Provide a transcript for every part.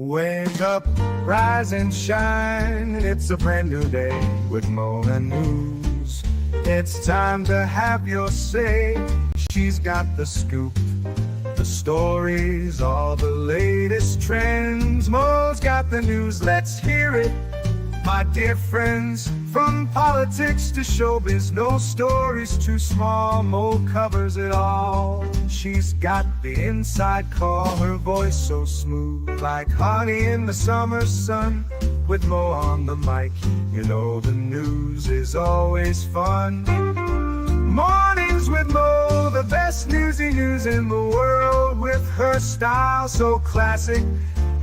Wake up, rise and shine. It's a brand new day with Mona News. It's time to have your say. She's got the scoop, the stories, all the latest trends. Mo's got the news, let's hear it. My dear friends, from politics to showbiz, no story's too small. Mo covers it all. She's got the inside call, her voice so smooth, like honey in the summer sun. With Mo on the mic, you know the news is always fun. Mornings with Mo, the best newsy news in the world. With her style so classic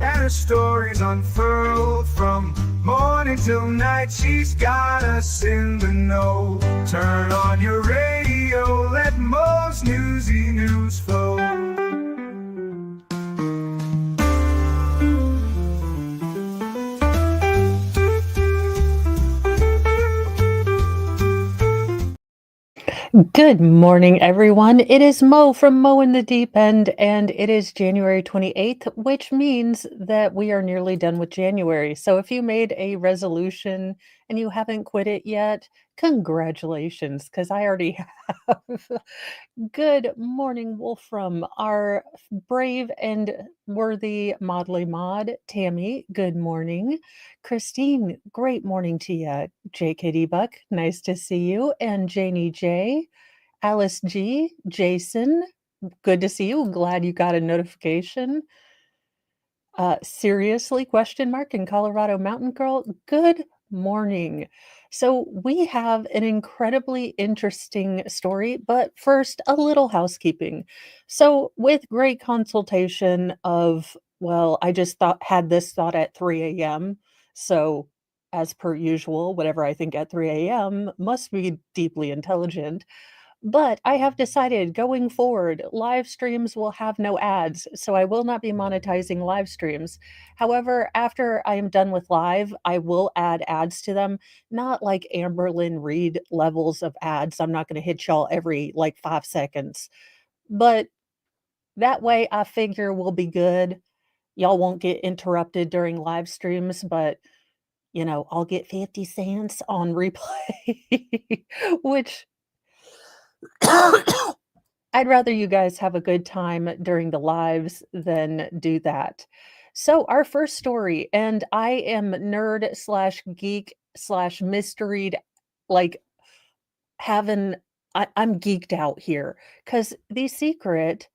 and her stories unfurled, from morning till night, she's got us in the know. Turn on your radio, let Mo's newsy news flow. Good morning, everyone. It is Mo from Mo in the Deep End, and it is January 28th, which means that we are nearly done with January. So if you made a resolution and you haven't quit it yet, congratulations, because I already have. Good morning, Wolfram, our brave and worthy Modly Mod. Tammy, good morning. Christine, great morning to you. JKD Buck, nice to see you. And Janie J, Alice G, Jason, good to see you. Glad you got a notification. Seriously, question mark, in Colorado Mountain Girl, good morning. So we have an incredibly interesting story, but first, a little housekeeping. So with great consultation of, well, I just had this thought at 3 a.m. So as per usual, whatever I think at 3 a.m. must be deeply intelligent. But I have decided going forward, live streams will have no ads, so I will not be monetizing live streams. However, after I am done with live, I will add ads to them, not like Amberlyn Reed levels of ads. I'm not going to hit y'all every like 5 seconds. But that way, I figure we'll be good. Y'all won't get interrupted during live streams, but I'll get 50 cents on replay, which I'd rather you guys have a good time during the lives than do that. So, our first story, and I am nerd slash geek slash mysteried, like I'm geeked out here because the secret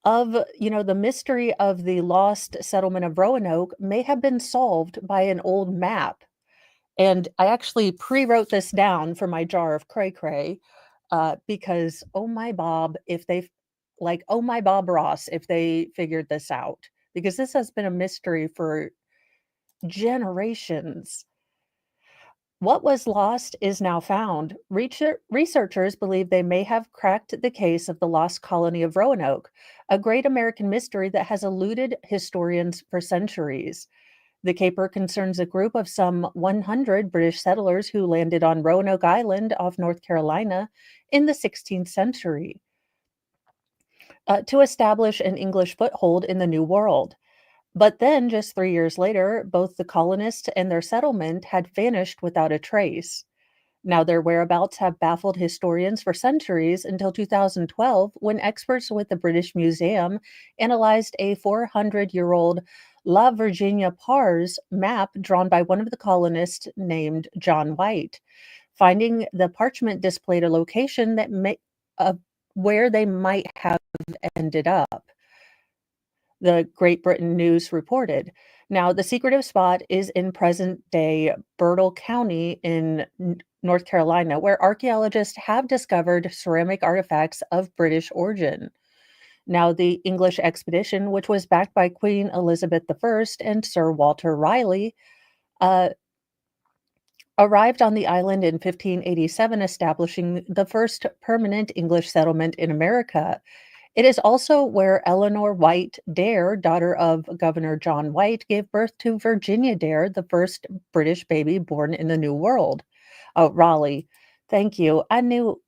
of, the mystery of the lost settlement of Roanoke may have been solved by an old map. And I actually pre-wrote this down for my jar of cray cray, because oh my Bob, if they oh my Bob Ross, if they figured this out, because this has been a mystery for generations. What was lost is now found. Researchers believe they may have cracked the case of the lost colony of Roanoke, a great American mystery that has eluded historians for centuries. The caper concerns a group of some 100 British settlers who landed on Roanoke Island off North Carolina in the 16th century to establish an English foothold in the New World. But then, just 3 years later, both the colonists and their settlement had vanished without a trace. Now, their whereabouts have baffled historians for centuries until 2012, when experts with the British Museum analyzed a 400-year-old La Virginia Pars map drawn by one of the colonists named John White. Finding the parchment displayed a location where they might have ended up, the Great Britain News reported. Now, the secretive spot is in present-day Bertle County in North Carolina, where archaeologists have discovered ceramic artifacts of British origin. Now, the English expedition, which was backed by Queen Elizabeth I and Sir Walter Raleigh, arrived on the island in 1587, establishing the first permanent English settlement in America. It is also where Eleanor White Dare, daughter of Governor John White, gave birth to Virginia Dare, the first British baby born in the New World. Oh, Raleigh. Thank you. I knew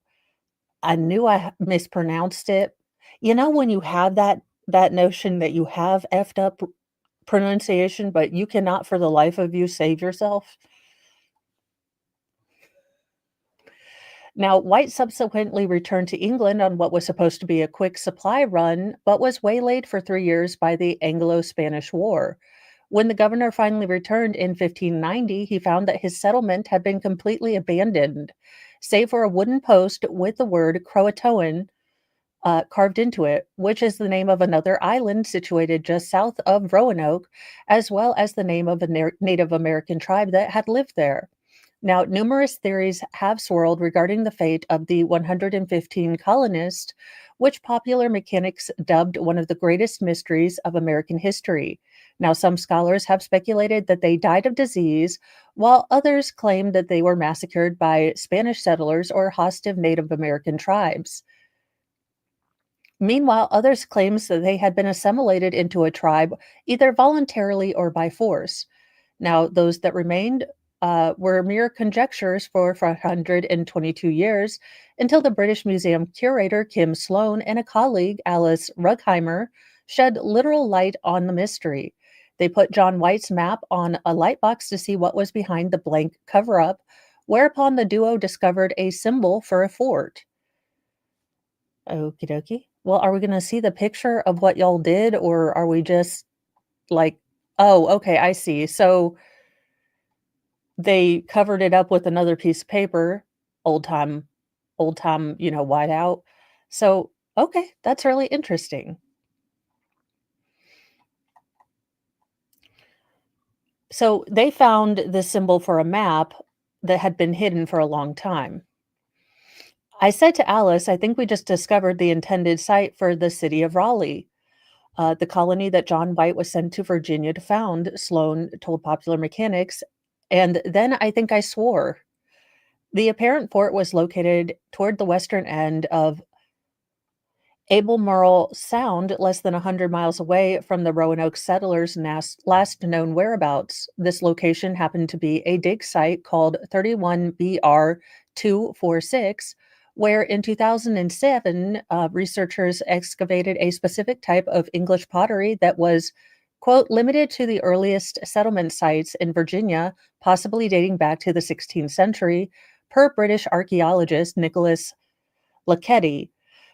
I mispronounced it. When you have that notion that you have effed up pronunciation, but you cannot for the life of you save yourself. Now, White subsequently returned to England on what was supposed to be a quick supply run, but was waylaid for 3 years by the Anglo Spanish War. When the governor finally returned in 1590, he found that his settlement had been completely abandoned, save for a wooden post with the word Croatoan carved into it, which is the name of another island situated just south of Roanoke, as well as the name of a Native American tribe that had lived there. Now, numerous theories have swirled regarding the fate of the 115 colonists, which popular mechanics dubbed one of the greatest mysteries of American history. Now, some scholars have speculated that they died of disease, while others claim that they were massacred by Spanish settlers or hostile Native American tribes. Meanwhile, others claims that they had been assimilated into a tribe either voluntarily or by force. Now, those that remained were mere conjectures for 422 years until the British Museum curator Kim Sloan and a colleague, Alice Rugheimer, shed literal light on the mystery. They put John White's map on a light box to see what was behind the blank cover up, whereupon the duo discovered a symbol for a fort. Okie dokie. Well, are we going to see the picture of what y'all did, or are we just like, oh, okay, I see. So they covered it up with another piece of paper, old time, whiteout. So, okay, that's really interesting. So they found this symbol for a map that had been hidden for a long time. I said to Alice, I think we just discovered the intended site for the city of Raleigh, the colony that John White was sent to Virginia to found, Sloan told Popular Mechanics. And then I think I swore. The apparent fort was located toward the western end of Albemarle Sound, less than 100 miles away from the Roanoke settlers' last known whereabouts. This location happened to be a dig site called 31BR 246, where in 2007, researchers excavated a specific type of English pottery that was, quote, limited to the earliest settlement sites in Virginia, possibly dating back to the 16th century, per British archaeologist Nicholas Lachetti.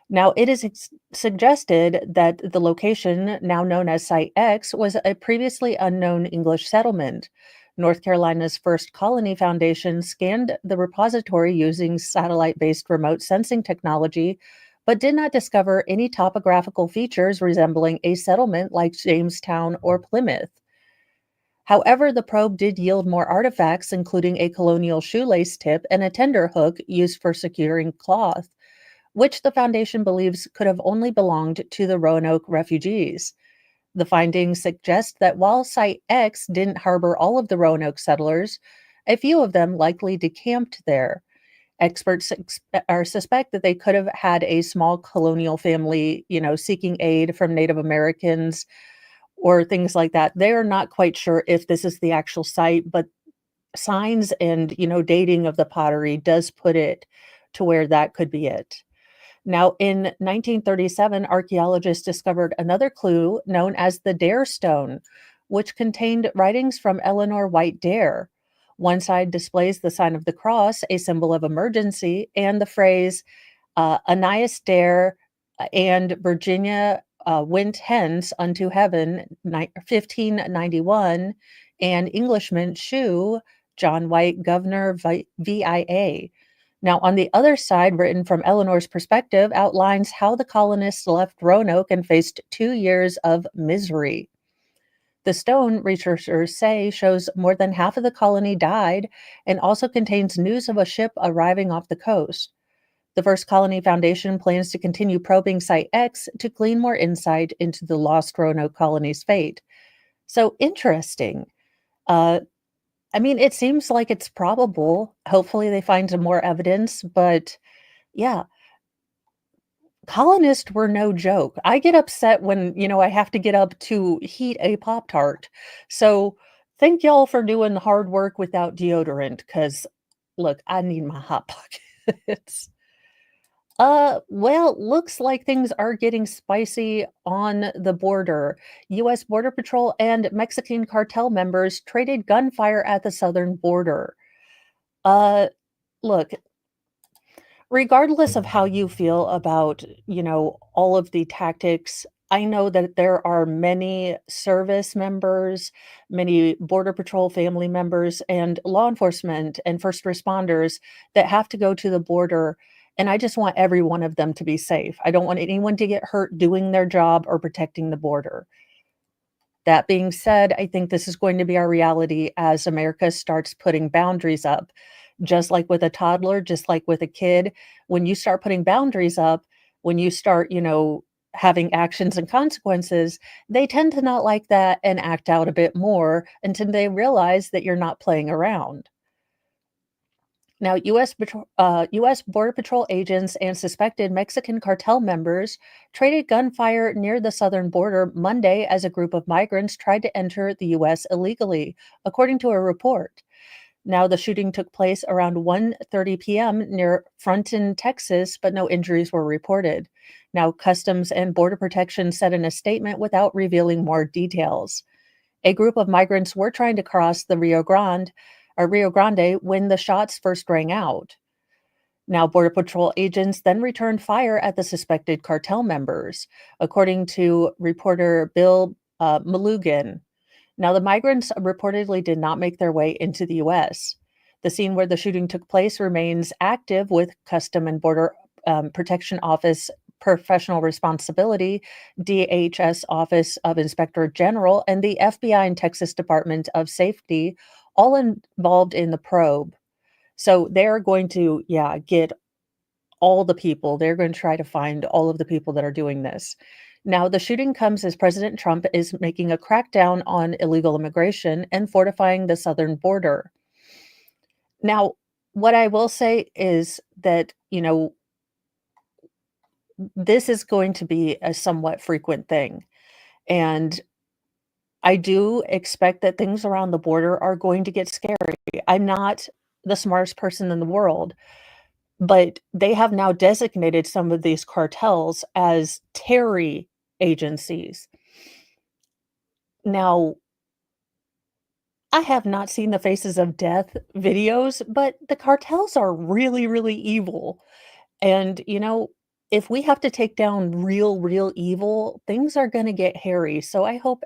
Now, it is suggested that the location, now known as Site X, was a previously unknown English settlement. North Carolina's First Colony Foundation scanned the repository using satellite based remote sensing technology, but did not discover any topographical features resembling a settlement like Jamestown or Plymouth. However, the probe did yield more artifacts, including a colonial shoelace tip and a tender hook used for securing cloth, which the Foundation believes could have only belonged to the Roanoke refugees. The findings suggest that while Site X didn't harbor all of the Roanoke settlers, a few of them likely decamped there. Experts suspect that they could have had a small colonial family, seeking aid from Native Americans or things like that. They are not quite sure if this is the actual site, but signs and, dating of the pottery does put it to where that could be it. Now, in 1937, archaeologists discovered another clue known as the Dare Stone, which contained writings from Eleanor White Dare. One side displays the sign of the cross, a symbol of emergency, and the phrase, Ananias Dare and Virginia went hence unto heaven, 1591, and Englishman Shoe, John White, Governor VIA. Now, on the other side, written from Eleanor's perspective, outlines how the colonists left Roanoke and faced 2 years of misery. The stone, researchers say, shows more than half of the colony died and also contains news of a ship arriving off the coast. The First Colony Foundation plans to continue probing Site X to glean more insight into the lost Roanoke colony's fate. So interesting. It seems like it's probable. Hopefully they find some more evidence, but yeah, colonists were no joke. I get upset when, I have to get up to heat a Pop-Tart. So thank y'all for doing the hard work without deodorant, because look, I need my Hot Pockets. Well, looks like things are getting spicy on the border. U.S. Border Patrol and Mexican cartel members traded gunfire at the southern border. Uh, Look, regardless of how you feel about, all of the tactics, I know that there are many service members, many Border Patrol family members, and law enforcement and first responders that have to go to the border. And I just want every one of them to be safe. I don't want anyone to get hurt doing their job or protecting the border. That being said, I think this is going to be our reality as America starts putting boundaries up. Just like with a toddler, just like with a kid, when you start putting boundaries up, when you start, having actions and consequences, they tend to not like that and act out a bit more until they realize that you're not playing around. Now, U.S. Border Patrol agents and suspected Mexican cartel members traded gunfire near the southern border Monday as a group of migrants tried to enter the U.S. illegally, according to a report. Now, the shooting took place around 1:30 p.m. near Fronton, Texas, but no injuries were reported. Now, Customs and Border Protection said in a statement without revealing more details. A group of migrants were trying to cross the Rio Grande when the shots first rang out. Now, Border Patrol agents then returned fire at the suspected cartel members, according to reporter Bill Malugin. Now, the migrants reportedly did not make their way into the U.S. The scene where the shooting took place remains active with Custom and Border Protection Office Professional Responsibility, DHS Office of Inspector General, and the FBI and Texas Department of Safety all involved in the probe. So they're going to, yeah, get all the people. They're going to try to find all of the people that are doing this. Now, the shooting comes as President Trump is making a crackdown on illegal immigration and fortifying the southern border. Now, what I will say is that, this is going to be a somewhat frequent thing. And I do expect that things around the border are going to get scary. I'm not the smartest person in the world, but they have now designated some of these cartels as terror agencies. Now, I have not seen the Faces of Death videos, but the cartels are really, really evil. And, if we have to take down real evil, things are going to get hairy. So I hope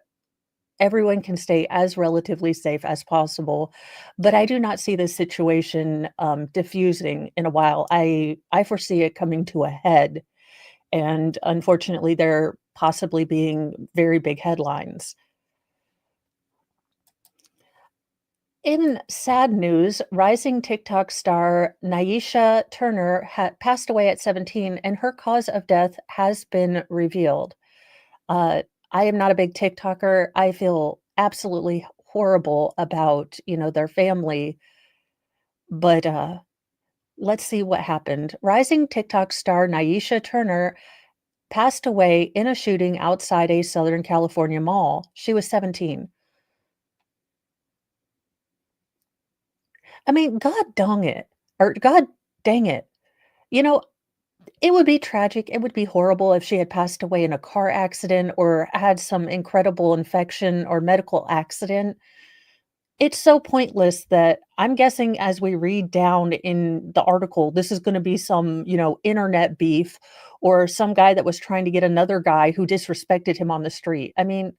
everyone can stay as relatively safe as possible. But I do not see this situation diffusing in a while. I foresee it coming to a head. And unfortunately, there possibly being very big headlines. In sad news, rising TikTok star Nyesha Turner had passed away at 17, and her cause of death has been revealed. Uh, I am not a big TikToker. I feel absolutely horrible about, their family, but let's see what happened. Rising TikTok star Nyesha Turner passed away in a shooting outside a Southern California mall. She was 17. I mean, God dang it, or God dang it. You know, it would be tragic, it would be horrible if she had passed away in a car accident or had some incredible infection or medical accident. It's so pointless that I'm guessing as we read down in the article, this is gonna be some, internet beef or some guy that was trying to get another guy who disrespected him on the street. I mean,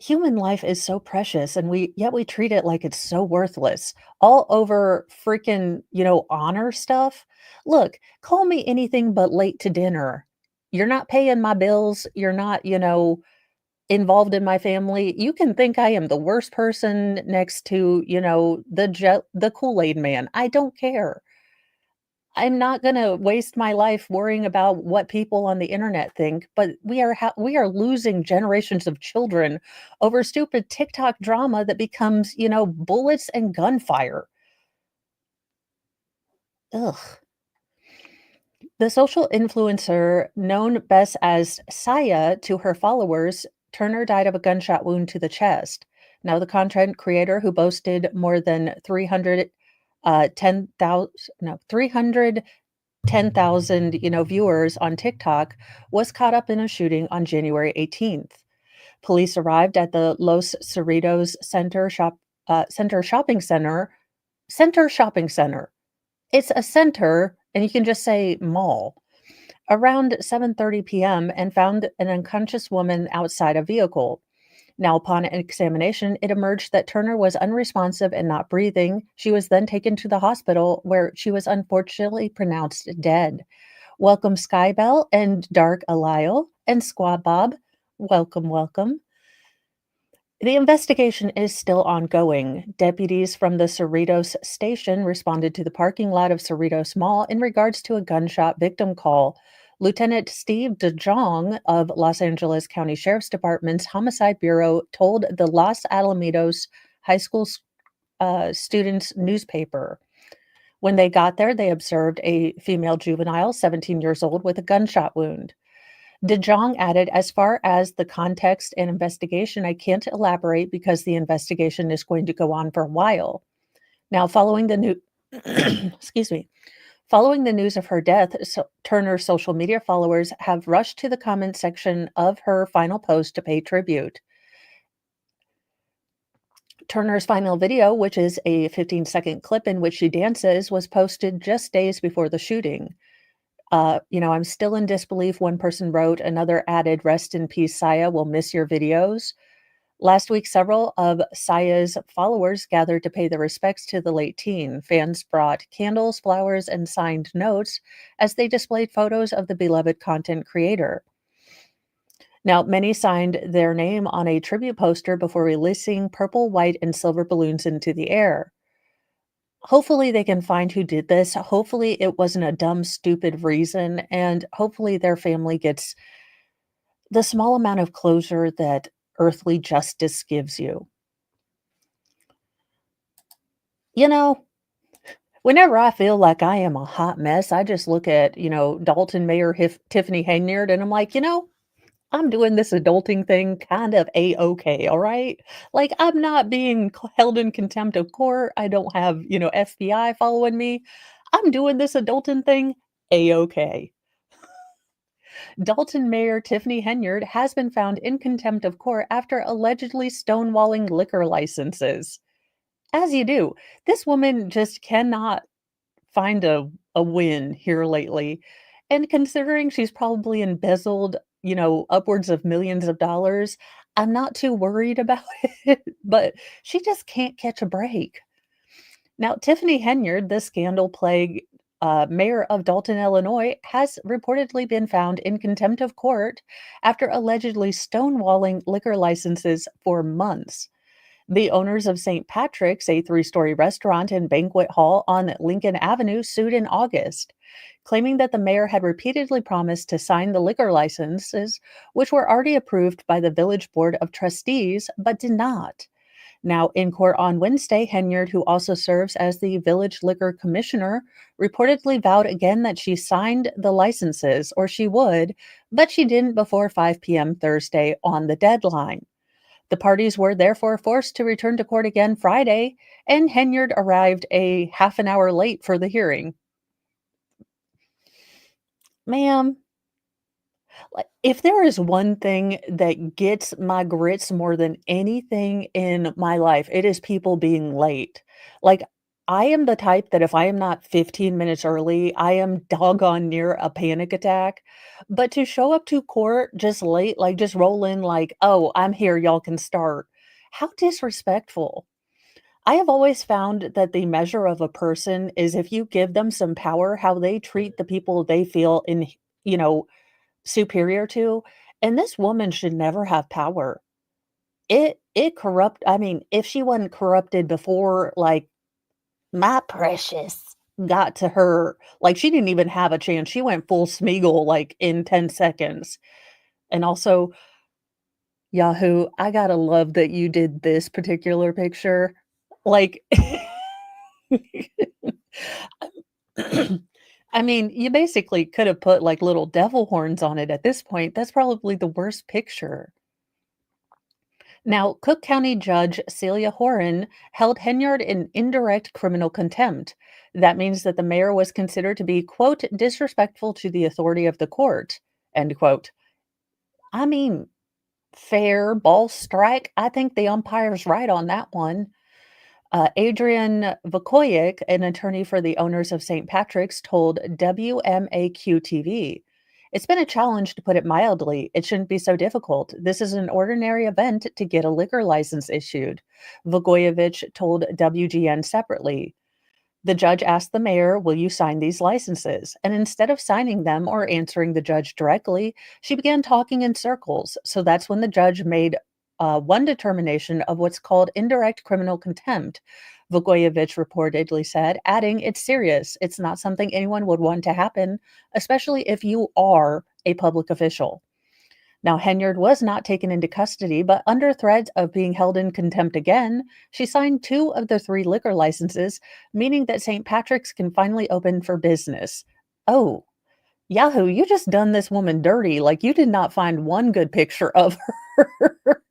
human life is so precious and we treat it like it's so worthless all over freaking, honor stuff. Look, call me anything but late to dinner. You're not paying my bills, you're not, involved in my family. You can think I am the worst person next to, the Kool-Aid man. I don't care. I'm not gonna waste my life worrying about what people on the internet think, but we are losing generations of children over stupid TikTok drama that becomes, bullets and gunfire. Ugh. The social influencer known best as Saya to her followers, Turner died of a gunshot wound to the chest. Now, the content creator who boasted more than 310,000 no, 300 10,000, viewers on TikTok, was caught up in a shooting on January 18th. Police arrived at the Los Cerritos Center Shopping Center. It's a center, and you can just say mall, around 7:30 p.m. and found an unconscious woman outside a vehicle. Now, upon examination, it emerged that Turner was unresponsive and not breathing. She was then taken to the hospital where she was unfortunately pronounced dead. Welcome, Skybell and Dark Alile and Squad Bob. Welcome, welcome. The investigation is still ongoing. Deputies from the Cerritos station responded to the parking lot of Cerritos Mall in regards to a gunshot victim call. Lieutenant Steve DeJong of Los Angeles County Sheriff's Department's Homicide Bureau told the Los Alamitos High School students newspaper. When they got there, they observed a female juvenile, 17 years old, with a gunshot wound. De Jong added, as far as the context and investigation, I can't elaborate because the investigation is going to go on for a while. Now, following the new, excuse me, following the news of her death, Turner's social media followers have rushed to the comment section of her final post to pay tribute. Turner's final video, which is a 15-second clip in which she dances, was posted just days before the shooting. I'm still in disbelief, one person wrote. Another added, rest in peace, Saya, we'll miss your videos. Last week, several of Saya's followers gathered to pay their respects to the late teen. Fans brought candles, flowers, and signed notes as they displayed photos of the beloved content creator. Now, many signed their name on a tribute poster before releasing purple, white, and silver balloons into the air. Hopefully they can find who did this. Hopefully it wasn't a dumb, stupid reason, and hopefully their family gets the small amount of closure that earthly justice gives you. Whenever I feel like I am a hot mess, I just look at, Dalton Mayor Tiffany Henyard, and I'm like, I'm doing this adulting thing kind of a-okay, all right? Like, I'm not being held in contempt of court. I don't have, FBI following me. I'm doing this adulting thing a-okay. Dalton Mayor Tiffany Henyard has been found in contempt of court after allegedly stonewalling liquor licenses. As you do, this woman just cannot find a win here lately. And considering she's probably embezzled, upwards of millions of dollars, I'm not too worried about it, but she just can't catch a break. Now, Tiffany Henyard, the scandal plague mayor of Dalton, Illinois, has reportedly been found in contempt of court after allegedly stonewalling liquor licenses for months. The owners of St. Patrick's, a three-story restaurant and banquet hall on Lincoln Avenue, sued in August, claiming that the mayor had repeatedly promised to sign the liquor licenses, which were already approved by the Village Board of Trustees, but did not. Now, in court on Wednesday, Henyard, who also serves as the Village Liquor Commissioner, reportedly vowed again that she signed the licenses, or she would, but she didn't before 5 p.m. Thursday on the deadline. The parties were therefore forced to return to court again Friday, and Henyard arrived a half an hour late for the hearing. Ma'am, like, if there is one thing that gets my grits more than anything in my life, it is people being late. Like, I am the type that if I am not 15 minutes early, I am doggone near a panic attack. But to show up to court just late, like just roll in like, oh, I'm here, y'all can start. How disrespectful. I have always found that the measure of a person is if you give them some power, how they treat the people they feel you know, superior to, and this woman should never have power. I mean, if she wasn't corrupted before, like, my precious got to her, like, she didn't even have a chance. She went full Smeagol, like, in 10 seconds. And also, Yahoo, I gotta love that you did this particular picture. Like, I mean, you basically could have put, like, little devil horns on it at this point. That's probably the worst picture. Now, Cook County Judge Celia Horan held Henyard in indirect criminal contempt. That means that the mayor was considered to be, quote, disrespectful to the authority of the court, end quote. I mean, fair ball strike. I think the umpire's right on that one. Adrian Vukovic, an attorney for the owners of St. Patrick's, told WMAQ TV, "It's been a challenge to put it mildly. It shouldn't be so difficult. This is an ordinary event to get a liquor license issued." Vukovic told WGN separately. The judge asked the mayor, "Will you sign these licenses?" And instead of signing them or answering the judge directly, she began talking in circles. So that's when the judge made one determination of what's called indirect criminal contempt, Vukovic reportedly said, adding, "It's serious. It's not something anyone would want to happen, especially if you are a public official." Now, Henyard was not taken into custody, but under threat of being held in contempt again, she signed two of the three liquor licenses, meaning that St. Patrick's can finally open for business. Oh, Yahoo, you just done this woman dirty. Like you did not find one good picture of her.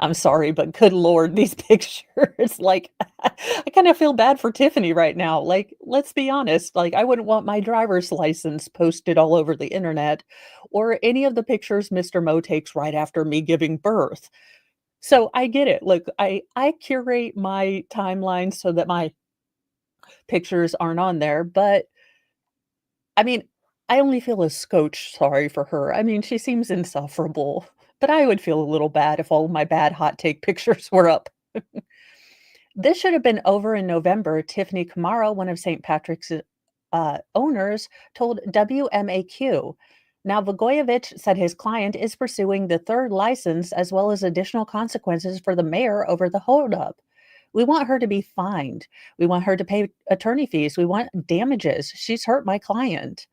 I'm sorry, but good lord, these pictures, like, I kind of feel bad for Tiffany right now. Like, let's be honest, like, I wouldn't want my driver's license posted all over the internet or any of the pictures Mr. Mo takes right after me giving birth. So I get it. Look, I curate my timeline so that my pictures aren't on there, but I mean, I only feel a scotch sorry for her. I mean, she seems insufferable, but I would feel a little bad if all my bad hot take pictures were up. This should have been over in November. Tiffany Camara, one of St. Patrick's owners, told WMAQ. Now, Vukovic said his client is pursuing the third license as well as additional consequences for the mayor over the holdup. We want her to be fined. We want her to pay attorney fees. We want damages. She's hurt my client.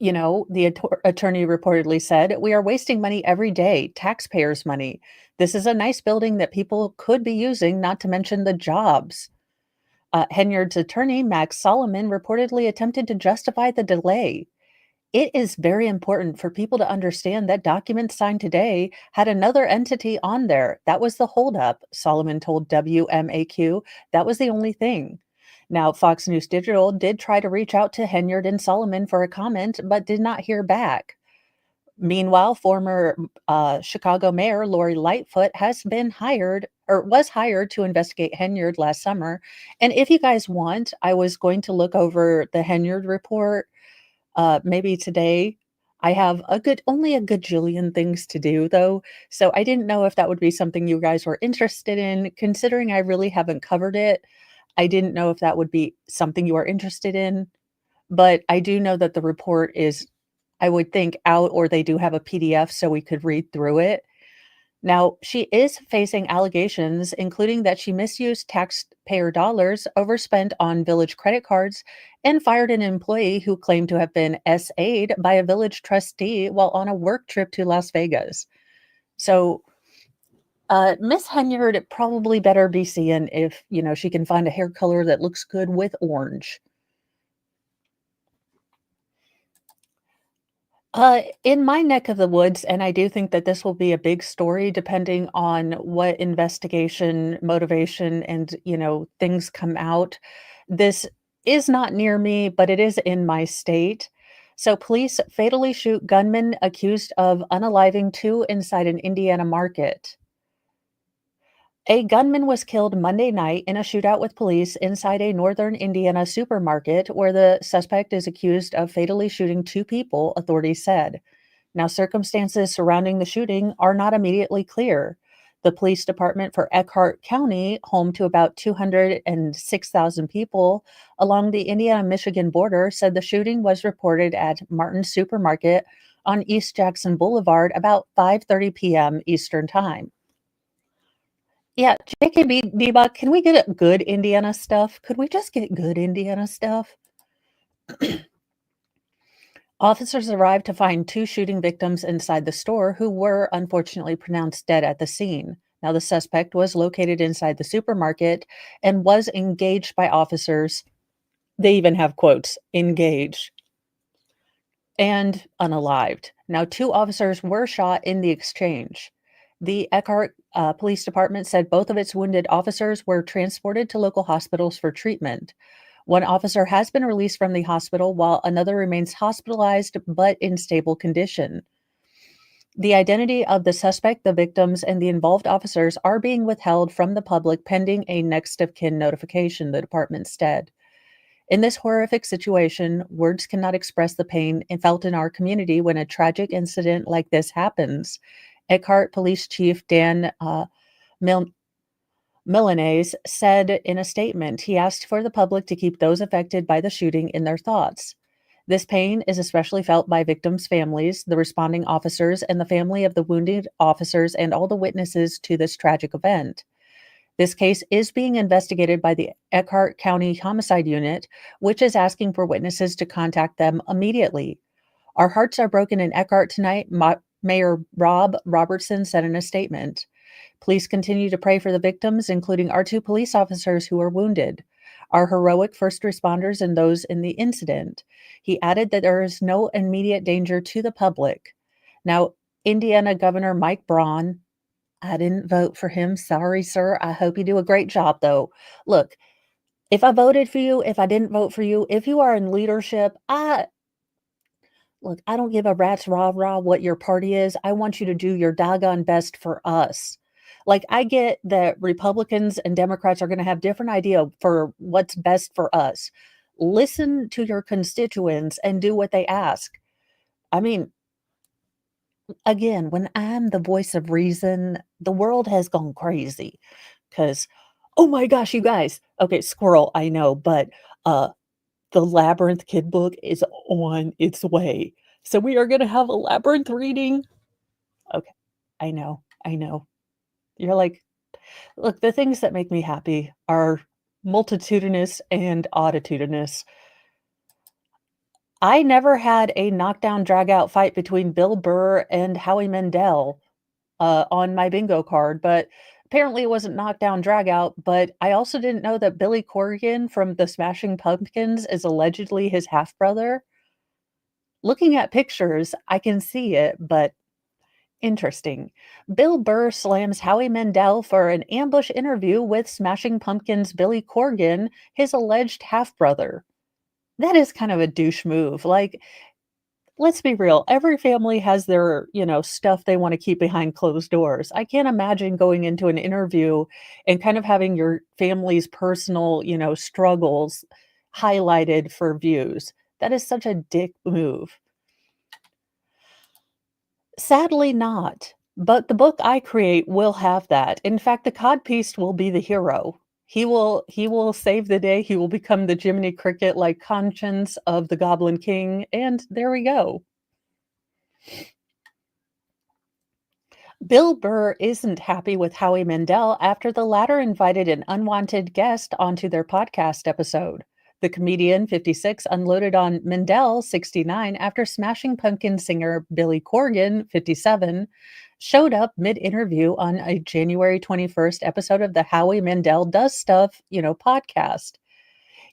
You know, the attorney reportedly said, "We are wasting money every day, taxpayers' money. This is a nice building that people could be using, not to mention the jobs." Henyard's attorney, Max Solomon, reportedly attempted to justify the delay. "It is very important for people to understand that documents signed today had another entity on there. That was the holdup," Solomon told WMAQ. "That was the only thing." Now, Fox News Digital did try to reach out to Henyard and Solomon for a comment, but did not hear back. Meanwhile, former Chicago Mayor Lori Lightfoot has been hired or was hired to investigate Henyard last summer. And if you guys want, I was going to look over the Henyard report maybe today. I have only a gajillion things to do though. So I didn't know if that would be something you guys were interested in, considering I really haven't covered it. I didn't know if that would be something you are interested in, but I do know that the report is, I would think, out, or they do have a PDF so we could read through it. Now, she is facing allegations, including that she misused taxpayer dollars, overspent on village credit cards, and fired an employee who claimed to have been SA'd by a village trustee while on a work trip to Las Vegas. So, Miss Henyard probably better be seeing if, she can find a hair color that looks good with orange. In my neck of the woods, and I do think that this will be a big story depending on what investigation, motivation, and, things come out. This is not near me, but it is in my state. So, police fatally shoot gunman accused of unaliving two inside an Indiana market. A gunman was killed Monday night in a shootout with police inside a northern Indiana supermarket where the suspect is accused of fatally shooting two people, authorities said. Now, circumstances surrounding the shooting are not immediately clear. The police department for Eckhart County, home to about 206,000 people along the Indiana-Michigan border, said the shooting was reported at Martin's Supermarket on East Jackson Boulevard about 5:30 p.m. Eastern Time. Yeah, JKB Debug, can we get good Indiana stuff? Could we just get good Indiana stuff? Officers arrived to find two shooting victims inside the store who were unfortunately pronounced dead at the scene. Now, the suspect was located inside the supermarket and was engaged by officers. They even have quotes, engaged. and unalived. Now, two officers were shot in the exchange. The Eckhart Police Department said both of its wounded officers were transported to local hospitals for treatment. One officer has been released from the hospital while another remains hospitalized but in stable condition. The identity of the suspect, the victims, and the involved officers are being withheld from the public pending a next of kin notification, the department said. In this horrific situation, words cannot express the pain felt in our community when a tragic incident like this happens. Eckhart Police Chief Dan Mil- Milanese said in a statement he asked for the public to keep those affected by the shooting in their thoughts. This pain is especially felt by victims' families, the responding officers, and the family of the wounded officers and all the witnesses to this tragic event. This case is being investigated by the Eckhart County Homicide Unit, which is asking for witnesses to contact them immediately. Our hearts are broken in Eckhart tonight, Mayor Rob Robertson said in a statement. Please continue to pray for the victims, including our two police officers who are wounded, our heroic first responders, and those in the incident. He added that there is no immediate danger to the public. Now, Indiana Governor Mike Braun, I didn't vote for him. Sorry, sir. I hope you do a great job, though. Look, if I voted for you, if I didn't vote for you, if you are in leadership, I don't give a rat's rah-rah what your party is. I want you to do your doggone best for us. Like, I get that Republicans and Democrats are going to have different idea for what's best for us. Listen to your constituents and do what they ask. I mean, again, when I'm the voice of reason, the world has gone crazy because, oh my gosh, you guys. Okay, squirrel, I know, but uh the Labyrinth kid book is on its way. So we are gonna have a Labyrinth reading. Okay. I know, I know. You're like, look, the things that make me happy are multitudinous and auditudinous. I never had a knockdown drag-out fight between Bill Burr and Howie Mandel, on my bingo card, but apparently it wasn't knockdown drag out. But I also didn't know that Billy Corgan from the Smashing Pumpkins is allegedly his half brother. Looking at pictures, I can see it, but interesting. Bill Burr slams Howie Mandel for an ambush interview with Smashing Pumpkins' Billy Corgan, his alleged half brother. That is kind of a douche move. Like, let's be real. Every family has their, stuff they want to keep behind closed doors. I can't imagine going into an interview and kind of having your family's personal, struggles highlighted for views. That is such a dick move. Sadly not. But the book I create will have that. In fact, the codpiece will be the hero. He will save the day. He will become the Jiminy Cricket like conscience of the Goblin King, and there we go. Bill Burr isn't happy with Howie Mandel after the latter invited an unwanted guest onto their podcast episode. The comedian, 56, unloaded on Mandel, 69, after Smashing Pumpkins singer Billy Corgan, 57, showed up mid-interview on a January 21st episode of the Howie Mandel Does Stuff, podcast.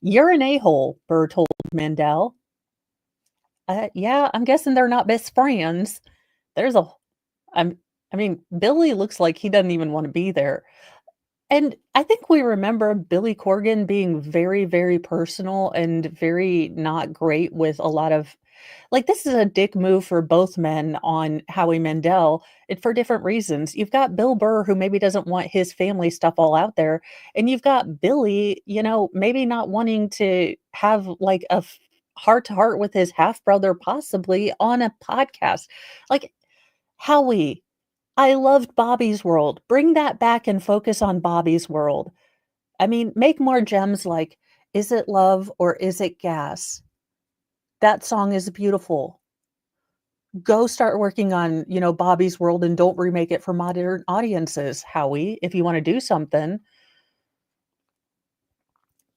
You're an a-hole, Burr told Mandel. Yeah, I'm guessing they're not best friends. There's a I'm I mean, Billy looks like he doesn't even wanna be there. And I think we remember Billy Corgan being very, very personal and very not great with a lot of this is a dick move for both men on Howie Mandel, and for different reasons. You've got Bill Burr, who maybe doesn't want his family stuff all out there, and you've got Billy, maybe not wanting to have, a heart to heart with his half brother possibly on a podcast. Like, Howie, I loved Bobby's World. Bring that back and focus on Bobby's World. I mean, make more gems like Is It Love or Is It Gas? That song is beautiful. Go start working on, Bobby's World and don't remake it for modern audiences, Howie, if you want to do something.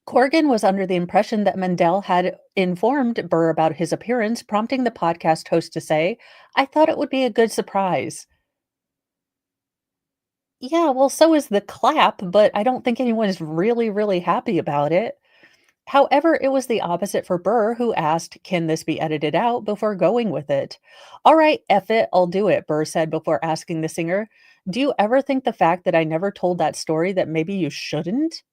Corgan was under the impression that Mandel had informed Burr about his appearance, prompting the podcast host to say, I thought it would be a good surprise. Yeah, well, so is the clap, but I don't think anyone is really, really happy about it. However, it was the opposite for Burr, who asked, "Can this be edited out?" before going with it. "All right, F it, I'll do it," Burr said before asking the singer, "Do you ever think the fact that I never told that story that maybe you shouldn't?"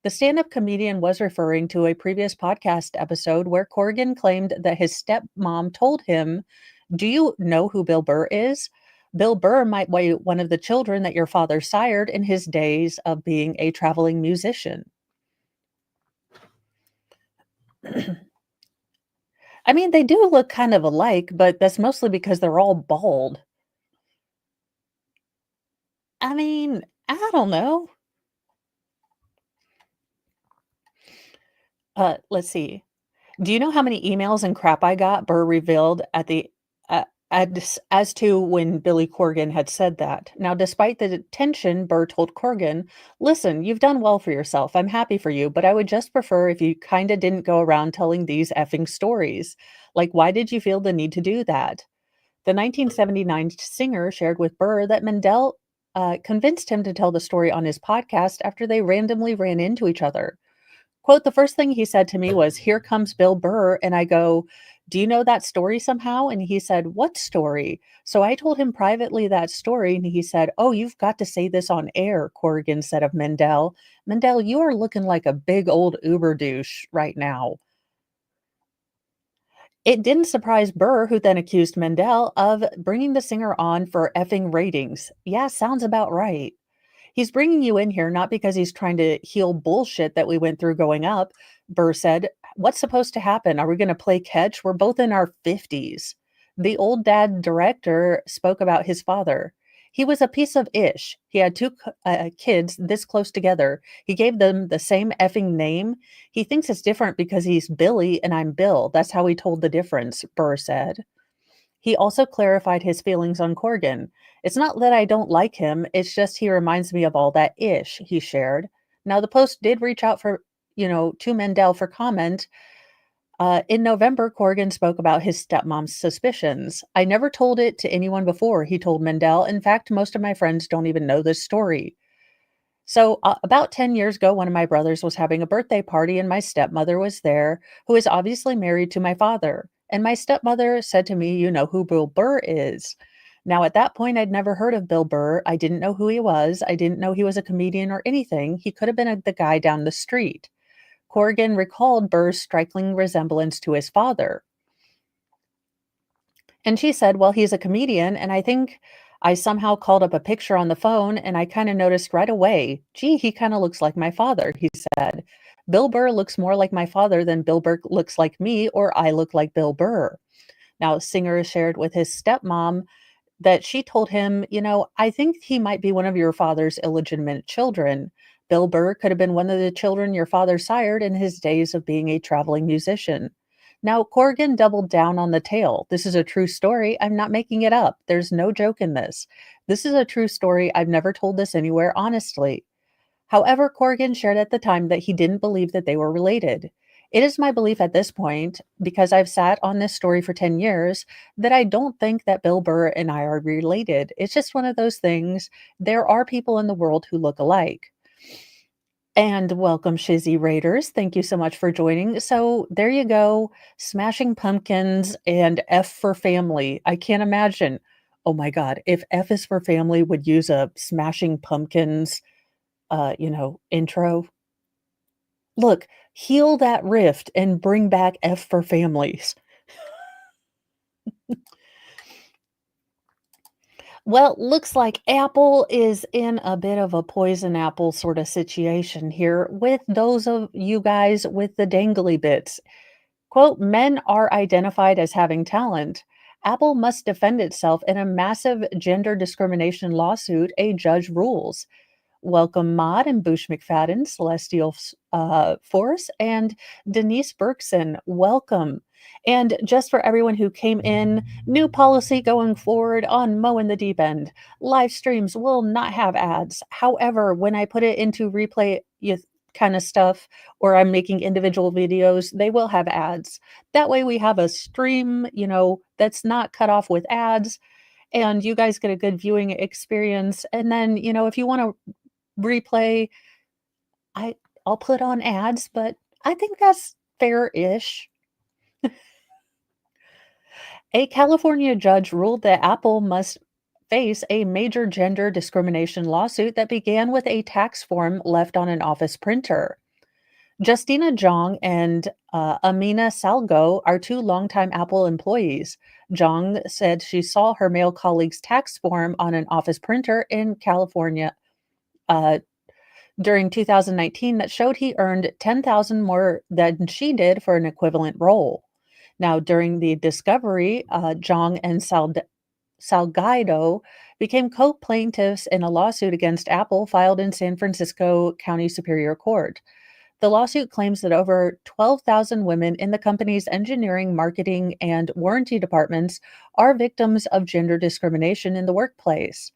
The stand up comedian was referring to a previous podcast episode where Corrigan claimed that his stepmom told him, "Do you know who Bill Burr is? Bill Burr might be one of the children that your father sired in his days of being a traveling musician." I mean, they do look kind of alike, but that's mostly because they're all bald. I mean, I don't know. Let's see. Do you know how many emails and crap I got? Burr revealed at the as to when Billy Corgan had said that. Now, despite the tension, Burr told Corgan, "Listen, you've done well for yourself. I'm happy for you, but I would just prefer if you kind of didn't go around telling these effing stories. Like, why did you feel the need to do that?" The 1979 singer shared with Burr that Mendel convinced him to tell the story on his podcast after they randomly ran into each other. Quote, "The first thing he said to me was, 'Here comes Bill Burr.' And I go, 'Do you know that story somehow?' And he said, 'What story?' So I told him privately that story, and he said, 'Oh, you've got to say this on air,'" Corrigan said of Mendel. "Mendel, you are looking like a big old Uber douche right now." It didn't surprise Burr, who then accused Mendel of bringing the singer on for effing ratings. Yeah, sounds about right. "He's bringing you in here not because he's trying to heal bullshit that we went through growing up," Burr said. "What's supposed to happen? Are we going to play catch? We're both in our 50s." The old dad director spoke about his father. "He was a piece of ish. He had two kids this close together. He gave them the same effing name. He thinks it's different because he's Billy and I'm Bill. That's how he told the difference," Burr said. He also clarified his feelings on Corgan. "It's not that I don't like him, it's just he reminds me of all that ish," he shared. Now, the Post did reach out to Mendel for comment. In November, Corgan spoke about his stepmom's suspicions. "I never told it to anyone before," he told Mendel. "In fact, most of my friends don't even know this story." So, about 10 years ago, one of my brothers was having a birthday party, and my stepmother was there, who is obviously married to my father. And my stepmother said to me, "You know who Bill Burr is." Now, at that point, I'd never heard of Bill Burr. I didn't know who he was. I didn't know he was a comedian or anything. He could have been the guy down the street. Corrigan recalled Burr's striking resemblance to his father. And she said, "Well, he's a comedian, and I think I somehow called up a picture on the phone, and I kinda noticed right away, 'Gee, he kinda looks like my father,'" he said. "Bill Burr looks more like my father than Bill Burr looks like me, or I look like Bill Burr." Now, Singer shared with his stepmom that she told him, "I think he might be one of your father's illegitimate children. Bill Burr could have been one of the children your father sired in his days of being a traveling musician." Now, Corrigan doubled down on the tale. "This is a true story. I'm not making it up. There's no joke in this. This is a true story. I've never told this anywhere, honestly." However, Corrigan shared at the time that he didn't believe that they were related. "It is my belief at this point, because I've sat on this story for 10 years, that I don't think that Bill Burr and I are related. It's just one of those things. There are people in the world who look alike." And welcome, Shizzy Raiders. Thank you so much for joining. So there you go, Smashing Pumpkins and F for Family. I can't imagine. Oh my God, if F is for Family would use a Smashing Pumpkins, intro. Look, heal that rift and bring back F for Families. Well, looks like Apple is in a bit of a poison apple sort of situation here with those of you guys with the dangly bits. Quote, "Men are identified as having talent. Apple must defend itself in a massive gender discrimination lawsuit, a judge rules." Welcome, Maud and Boosh McFadden, Celestial Force, and Denise Berkson. Welcome. And just for everyone who came in, new policy going forward on Mo in the Deep End. Live streams will not have ads. However, when I put it into replay kind of stuff, or I'm making individual videos, they will have ads. That way we have a stream, that's not cut off with ads, and you guys get a good viewing experience. And then, if you want to replay, I I'll put on ads, but I think that's fair-ish. A California judge ruled that Apple must face a major gender discrimination lawsuit that began with a tax form left on an office printer. Justina Zhang and Amina Salgo are two longtime Apple employees. Zhang said she saw her male colleague's tax form on an office printer in California uh, during 2019 that showed he earned 10,000 more than she did for an equivalent role. Now, during the discovery, Zhang and Salgado became co-plaintiffs in a lawsuit against Apple filed in San Francisco County Superior Court. The lawsuit claims that over 12,000 women in the company's engineering, marketing, and warranty departments are victims of gender discrimination in the workplace.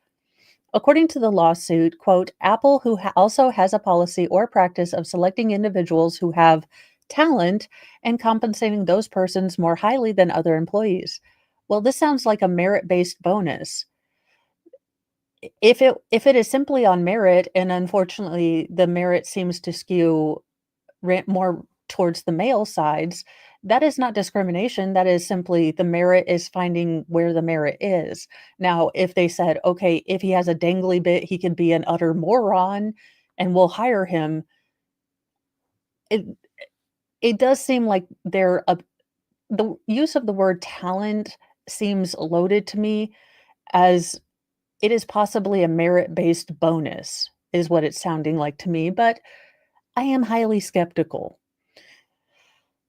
According to the lawsuit, quote, Apple, who also has a policy or practice of selecting individuals who have talent and compensating those persons more highly than other employees. Well, this sounds like a merit-based bonus. If it is simply on merit, and unfortunately the merit seems to skew more towards the male sides, that is not discrimination. That is simply the merit is finding where the merit is. Now, if they said, okay, if he has a dangly bit, he could be an utter moron and we'll hire him. It it does seem like the use of the word talent seems loaded to me, as it is possibly a merit-based bonus, is what it's sounding like to me, but I am highly skeptical.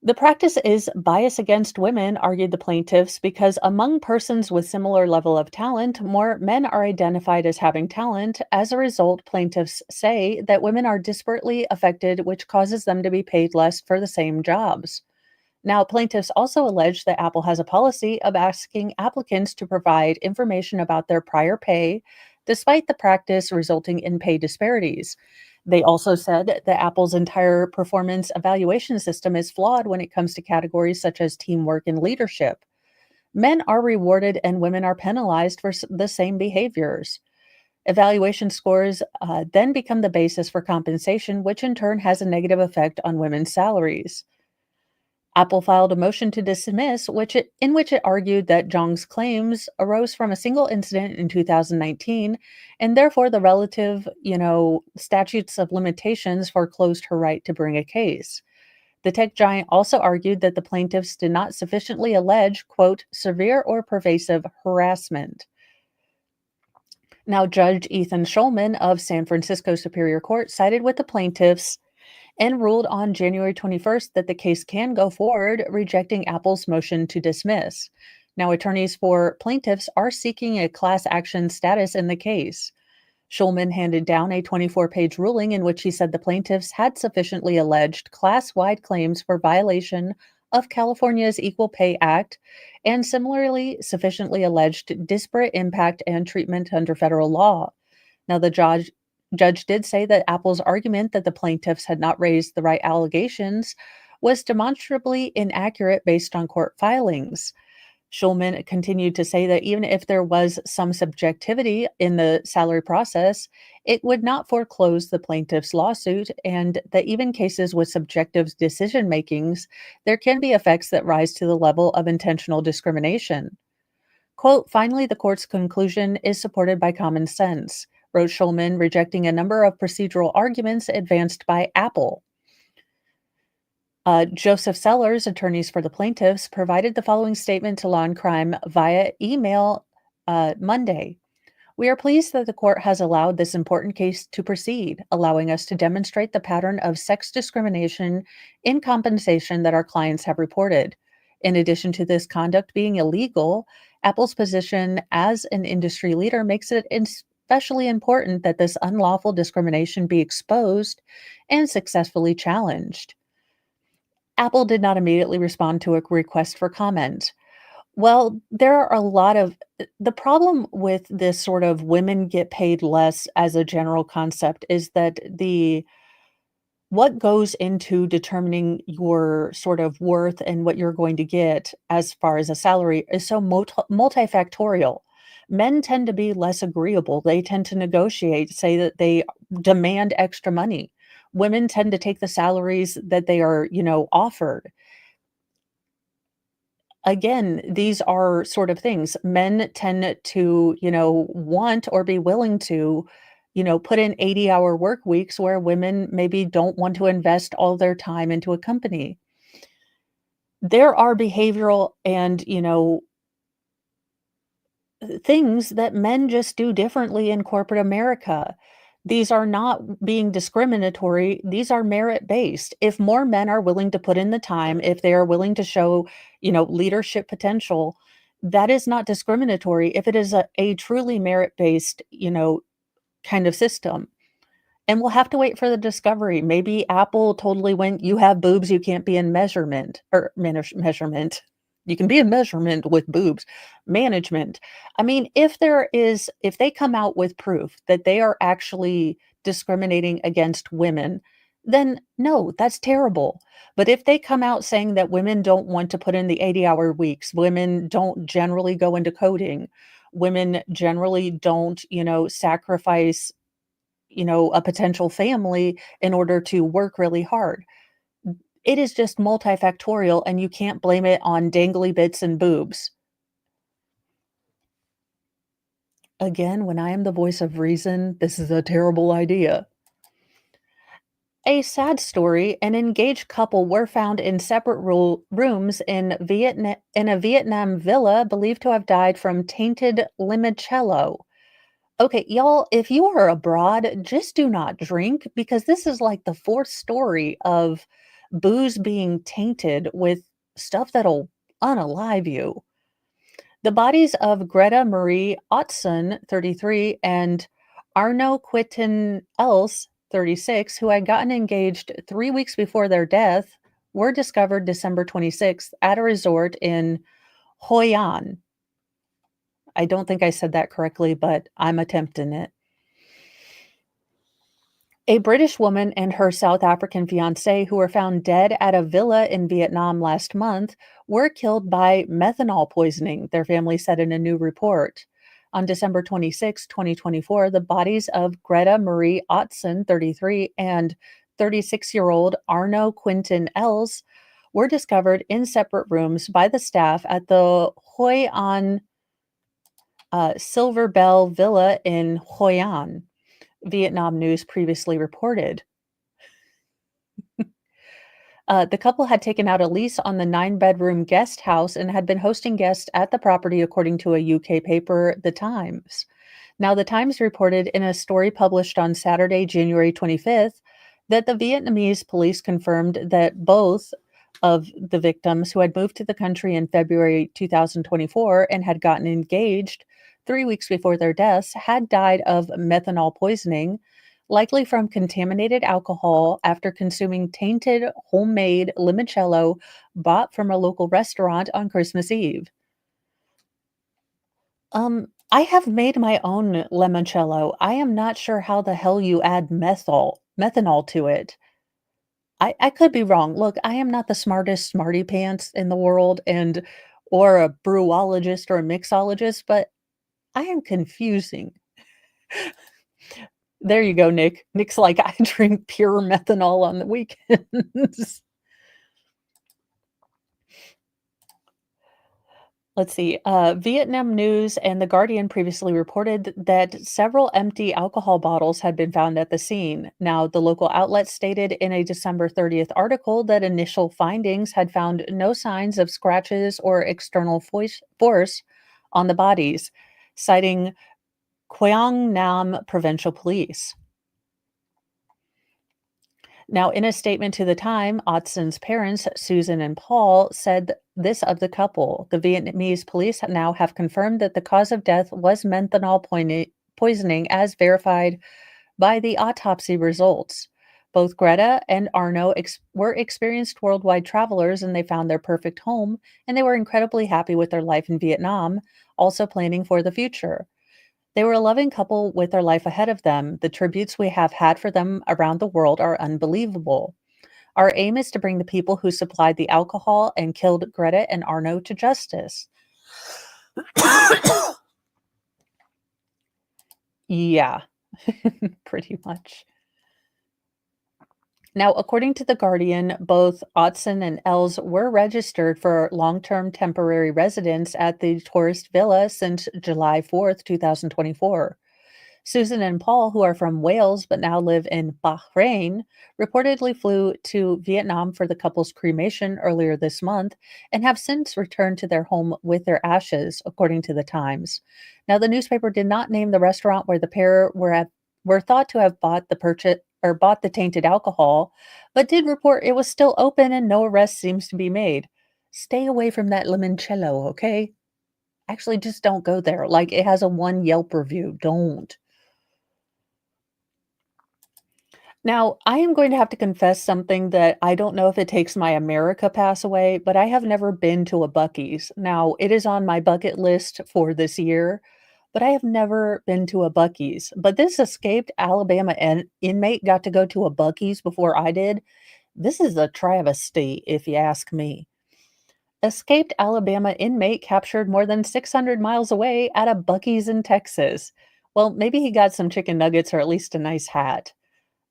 The practice is bias against women, argued the plaintiffs, because among persons with similar level of talent, more men are identified as having talent. As a result, plaintiffs say that women are disparately affected, which causes them to be paid less for the same jobs. Now, plaintiffs also allege that Apple has a policy of asking applicants to provide information about their prior pay, despite the practice resulting in pay disparities. They also said that Apple's entire performance evaluation system is flawed when it comes to categories such as teamwork and leadership. Men are rewarded and women are penalized for the same behaviors. Evaluation scores then become the basis for compensation, which in turn has a negative effect on women's salaries. Apple filed a motion to dismiss, in which it argued that Zhang's claims arose from a single incident in 2019, and therefore the relative, statutes of limitations foreclosed her right to bring a case. The tech giant also argued that the plaintiffs did not sufficiently allege, quote, severe or pervasive harassment. Now, Judge Ethan Schulman of San Francisco Superior Court sided with the plaintiffs and ruled on January 21st that the case can go forward, rejecting Apple's motion to dismiss. Now, attorneys for plaintiffs are seeking a class action status in the case. Schulman handed down a 24-page ruling in which he said the plaintiffs had sufficiently alleged class-wide claims for violation of California's Equal Pay Act and similarly sufficiently alleged disparate impact and treatment under federal law. Now, the judge did say that Apple's argument that the plaintiffs had not raised the right allegations was demonstrably inaccurate based on court filings. Schulman continued to say that even if there was some subjectivity in the salary process, it would not foreclose the plaintiff's lawsuit, and that even cases with subjective decision makings, there can be effects that rise to the level of intentional discrimination. Quote, finally, the court's conclusion is supported by common sense, wrote Schulman, rejecting a number of procedural arguments advanced by Apple. Joseph Sellers, attorneys for the plaintiffs, provided the following statement to Law and Crime via email Monday. We are pleased that the court has allowed this important case to proceed, allowing us to demonstrate the pattern of sex discrimination in compensation that our clients have reported. In addition to this conduct being illegal, Apple's position as an industry leader makes it especially important that this unlawful discrimination be exposed and successfully challenged. Apple did not immediately respond to a request for comment. Well, there are a lot of the problem with this sort of women get paid less as a general concept is that what goes into determining your sort of worth and what you're going to get as far as a salary is so multifactorial. Men tend to be less agreeable. They tend to negotiate, say that they demand extra money. Women tend to take the salaries that they are, offered. Again, these are sort of things. Men tend to, want or be willing to, put in 80-hour work weeks where women maybe don't want to invest all their time into a company. There are behavioral and, things that men just do differently in corporate America. These are not being discriminatory, these are merit-based. If more men are willing to put in the time, if they are willing to show, leadership potential, that is not discriminatory if it is a truly merit-based, kind of system. And we'll have to wait for the discovery. Maybe Apple totally went, "You have boobs, you can't be in measurement," or measurement. You can be in measurement with boobs. Management. I mean, if they come out with proof that they are actually discriminating against women, then no, that's terrible. But if they come out saying that women don't want to put in the 80-hour weeks, women don't generally go into coding, women generally don't, sacrifice, a potential family in order to work really hard. It is just multifactorial, and you can't blame it on dangly bits and boobs. Again, when I am the voice of reason, this is a terrible idea. A sad story, an engaged couple were found in separate rooms in a Vietnam villa believed to have died from tainted limoncello. Okay, y'all, if you are abroad, just do not drink because this is like the fourth story of booze being tainted with stuff that'll unalive you. The bodies of Greta Marie Otson, 33, and Arno Quinton Els, 36, who had gotten engaged 3 weeks before their death, were discovered December 26th at a resort in Hoi An. I don't think I said that correctly, but I'm attempting it. A British woman and her South African fiancé, who were found dead at a villa in Vietnam last month, were killed by methanol poisoning, their family said in a new report. On December 26, 2024, the bodies of Greta Marie Otson, 33, and 36-year-old Arno Quinton Els were discovered in separate rooms by the staff at the Hoi An Silver Bell Villa in Hoi An, Vietnam News previously reported. The couple had taken out a lease on the 9-bedroom guest house and had been hosting guests at the property, according to a UK paper, The Times. Now, The Times reported in a story published on Saturday, January 25th, that the Vietnamese police confirmed that both of the victims, who had moved to the country in February 2024 and had gotten engaged 3 weeks before their deaths, had died of methanol poisoning, likely from contaminated alcohol after consuming tainted homemade limoncello bought from a local restaurant on Christmas Eve. I have made my own limoncello. I am not sure how the hell you add methanol to it. I could be wrong. Look, I am not the smartest smarty pants in the world or a brewologist or a mixologist, but I am confusing. There you go, Nick. Nick's like, I drink pure methanol on the weekends. Let's see. Vietnam News and The Guardian previously reported that several empty alcohol bottles had been found at the scene. Now, the local outlet stated in a December 30th article that initial findings had found no signs of scratches or external force on the bodies, citing Quang Nam Provincial Police. Now, in a statement to the Time, Otson's parents, Susan and Paul, said this of the couple. The Vietnamese police now have confirmed that the cause of death was methanol poisoning as verified by the autopsy results. Both Greta and Arno were experienced worldwide travelers, and they found their perfect home, and they were incredibly happy with their life in Vietnam, also planning for the future. They were a loving couple with their life ahead of them. The tributes we have had for them around the world are unbelievable. Our aim is to bring the people who supplied the alcohol and killed Greta and Arno to justice. Yeah, pretty much. Now, according to The Guardian, both Otson and Els were registered for long term temporary residence at the tourist villa since July 4th, 2024. Susan and Paul, who are from Wales but now live in Bahrain, reportedly flew to Vietnam for the couple's cremation earlier this month and have since returned to their home with their ashes, according to the Times. Now, the newspaper did not name the restaurant where the pair were thought to have bought the tainted alcohol, but did report it was still open and no arrest seems to be made. Stay away from that limoncello, okay? Actually, just don't go there. Like it has a one Yelp review. Don't. Now, I am going to have to confess something that I don't know if it takes my America pass away, but I have never been to a Buc-ee's. Now, it is on my bucket list for this year, but I have never been to a Buc-ee's. But this escaped Alabama inmate got to go to a Buc-ee's before I did. This is a travesty, if you ask me. Escaped Alabama inmate captured more than 600 miles away at a Buc-ee's in Texas. Well, maybe he got some chicken nuggets or at least a nice hat.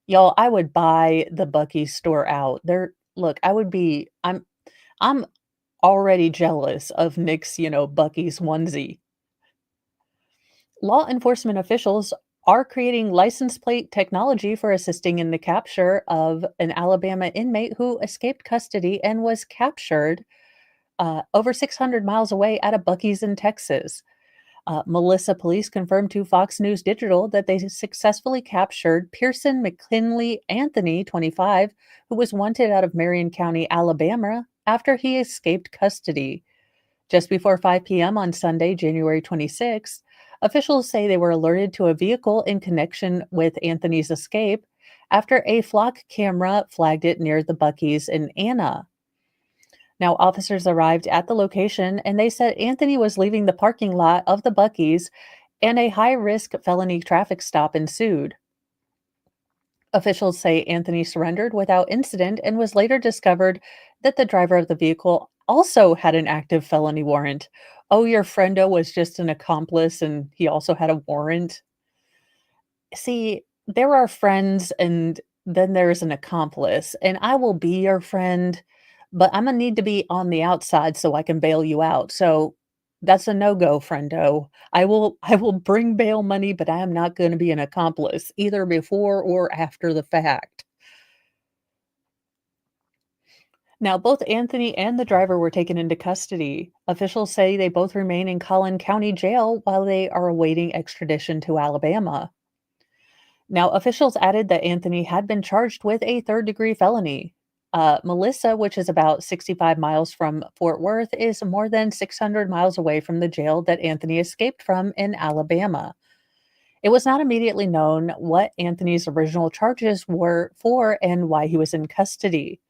Y'all, I would buy the Buc-ee's store out. Look, I'm already jealous of Nick's, Buc-ee's onesie. Law enforcement officials are creating license plate technology for assisting in the capture of an Alabama inmate who escaped custody and was captured over 600 miles away at a Buc-ee's in Texas. Melissa police confirmed to Fox News Digital that they successfully captured Pearson McKinley Anthony, 25, who was wanted out of Marion County, Alabama, after he escaped custody. Just before 5 p.m. on Sunday, January 26th, officials say they were alerted to a vehicle in connection with Anthony's escape after a flock camera flagged it near the Buc-ee's in Anna. Now, officers arrived at the location and they said Anthony was leaving the parking lot of the Buc-ee's and a high risk felony traffic stop ensued. Officials say Anthony surrendered without incident and was later discovered that the driver of the vehicle also had an active felony warrant. Oh, your friendo was just an accomplice and he also had a warrant. See, there are friends and then there's an accomplice, and I will be your friend, but I'm gonna need to be on the outside so I can bail you out. So that's a no-go, friendo. I will bring bail money, but I am not going to be an accomplice either before or after the fact. Now, both Anthony and the driver were taken into custody. Officials say they both remain in Collin County Jail while they are awaiting extradition to Alabama. Now, officials added that Anthony had been charged with a third-degree felony. Melissa, which is about 65 miles from Fort Worth, is more than 600 miles away from the jail that Anthony escaped from in Alabama. It was not immediately known what Anthony's original charges were for and why he was in custody.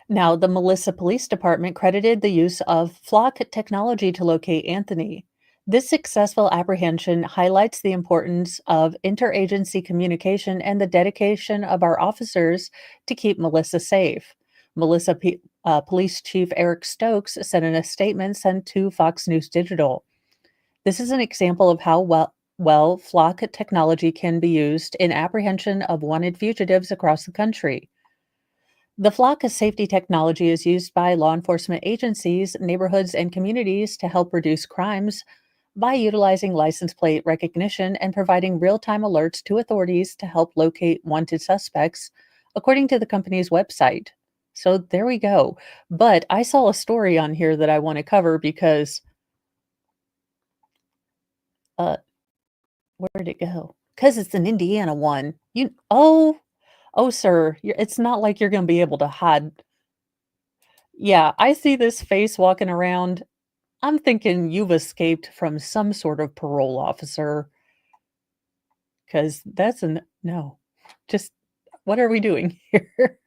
Now, the Melissa Police Department credited the use of flock technology to locate Anthony. This successful apprehension highlights the importance of interagency communication and the dedication of our officers to keep Melissa safe. Police Chief Eric Stokes said in a statement sent to Fox News Digital. This is an example of how well flock technology can be used in apprehension of wanted fugitives across the country. The flock safety technology is used by law enforcement agencies, neighborhoods, and communities to help reduce crimes by utilizing license plate recognition and providing real-time alerts to authorities to help locate wanted suspects, according to the company's website. So there we go. But I saw a story on here that I want to cover because uh where'd it go? Because it's an Indiana one. Oh, sir, it's not like you're going to be able to hide. Yeah, I see this face walking around. I'm thinking you've escaped from some sort of parole officer because that's a no. Just what are we doing here?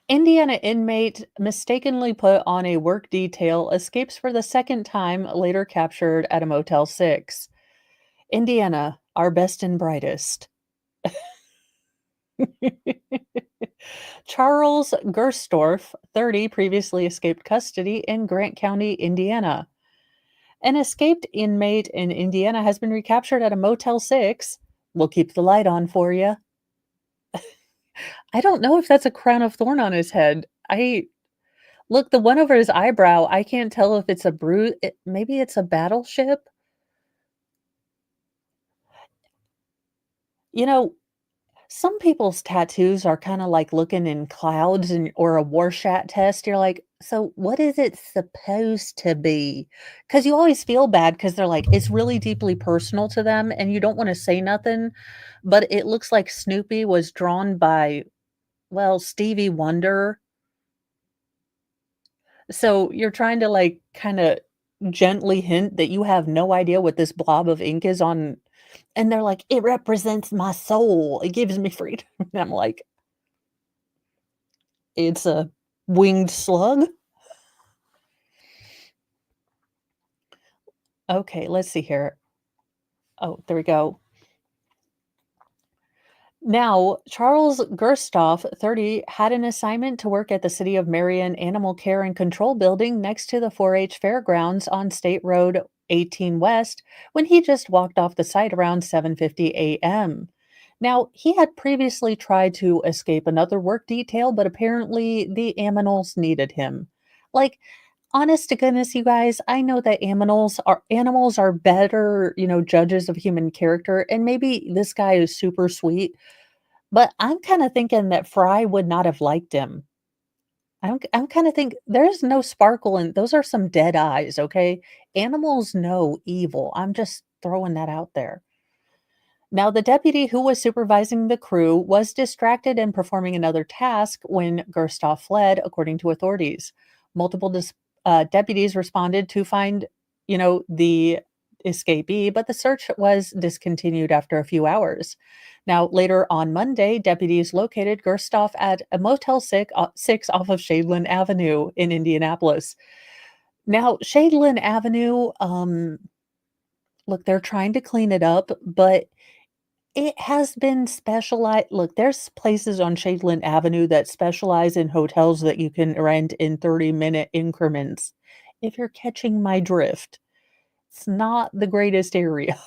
Indiana inmate mistakenly put on a work detail escapes for the second time, later captured at a Motel 6. Indiana, our best and brightest. Charles Gerstorff, 30, previously escaped custody in Grant County, Indiana. An escaped inmate in Indiana has been recaptured at a Motel 6. We'll keep the light on for you. I don't know if that's a crown of thorn on his head. I look, the one over his eyebrow, I can't tell if it's a maybe it's a battleship. You know, some people's tattoos are kinda like looking in clouds and or a Rorschach test. You're like, "So what is it supposed to be?" Because you always feel bad because 'cause they're like it's really deeply personal to them, and you don't wanna say nothing, but it looks like Snoopy was drawn by, well, Stevie Wonder. So you're trying to, like, kinda gently hint that you have no idea what this blob of ink is on, and they're like, "It represents my soul. It gives me freedom." And I'm like, "It's a winged slug?" Okay, let's see here. Oh, there we go. Now, Charles Gerstoff, 30, had an assignment to work at the City of Marion Animal Care and Control building next to the 4-H fairgrounds on State Road 18 West when he just walked off the site around 7:50 a.m. Now, he had previously tried to escape another work detail, but apparently the aminals needed him. Like, honest to goodness, you guys, I know that animals are better, judges of human character, and maybe this guy is super sweet, but I'm kinda thinking that Fry would not have liked him. I'm kinda think there's no sparkle in those are some dead eyes, okay? Animals know evil. I'm just throwing that out there. Now, the deputy who was supervising the crew was distracted and performing another task when Gerstoff fled, according to authorities. Multiple deputies responded to find, the escapee, but the search was discontinued after a few hours. Now, later on Monday, deputies located Gerstoff at a Motel 6 off of Shadeland Avenue in Indianapolis. Now, Shadeland Avenue, look, they're trying to clean it up, but it has been specialized. Look, there's places on Shadeland Avenue that specialize in hotels that you can rent in 30-minute increments. If you're catching my drift, it's not the greatest area.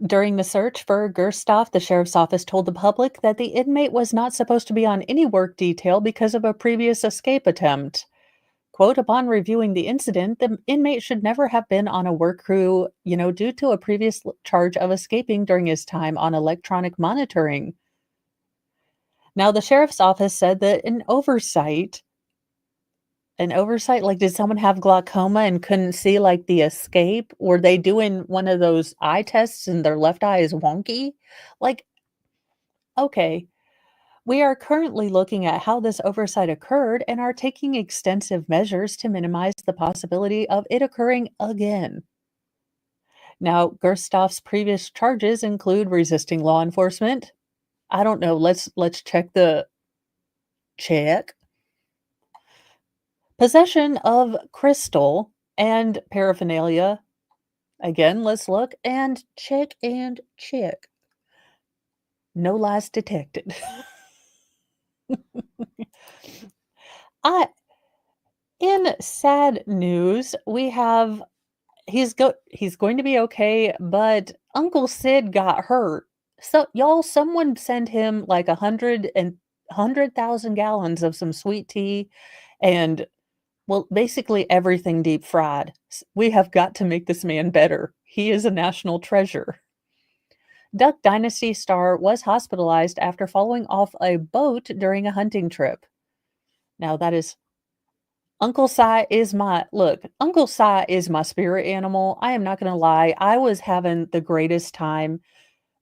During the search for Gerstoff, the sheriff's office told the public that the inmate was not supposed to be on any work detail because of a previous escape attempt. Quote, upon reviewing the incident, the inmate should never have been on a work crew, due to a previous charge of escaping during his time on electronic monitoring. Now, the sheriff's office said that an oversight, like, did someone have glaucoma and couldn't see, like, the escape? Were they doing one of those eye tests and their left eye is wonky? Like, okay. We are currently looking at how this oversight occurred and are taking extensive measures to minimize the possibility of it occurring again. Now, Gerstoff's previous charges include resisting law enforcement. I don't know, let's check. Possession of crystal and paraphernalia. Again, let's look and check and check. No lies detected. I In sad news, we have he's going to be okay, but Uncle Sid got hurt. So y'all, someone send him like 100,000 gallons of some sweet tea and, well, basically everything deep fried. We have got to make this man better. He is a national treasure. Duck Dynasty star was hospitalized after falling off a boat during a hunting trip. Now that is Uncle Si is my spirit animal. I am not gonna lie, I was having the greatest time.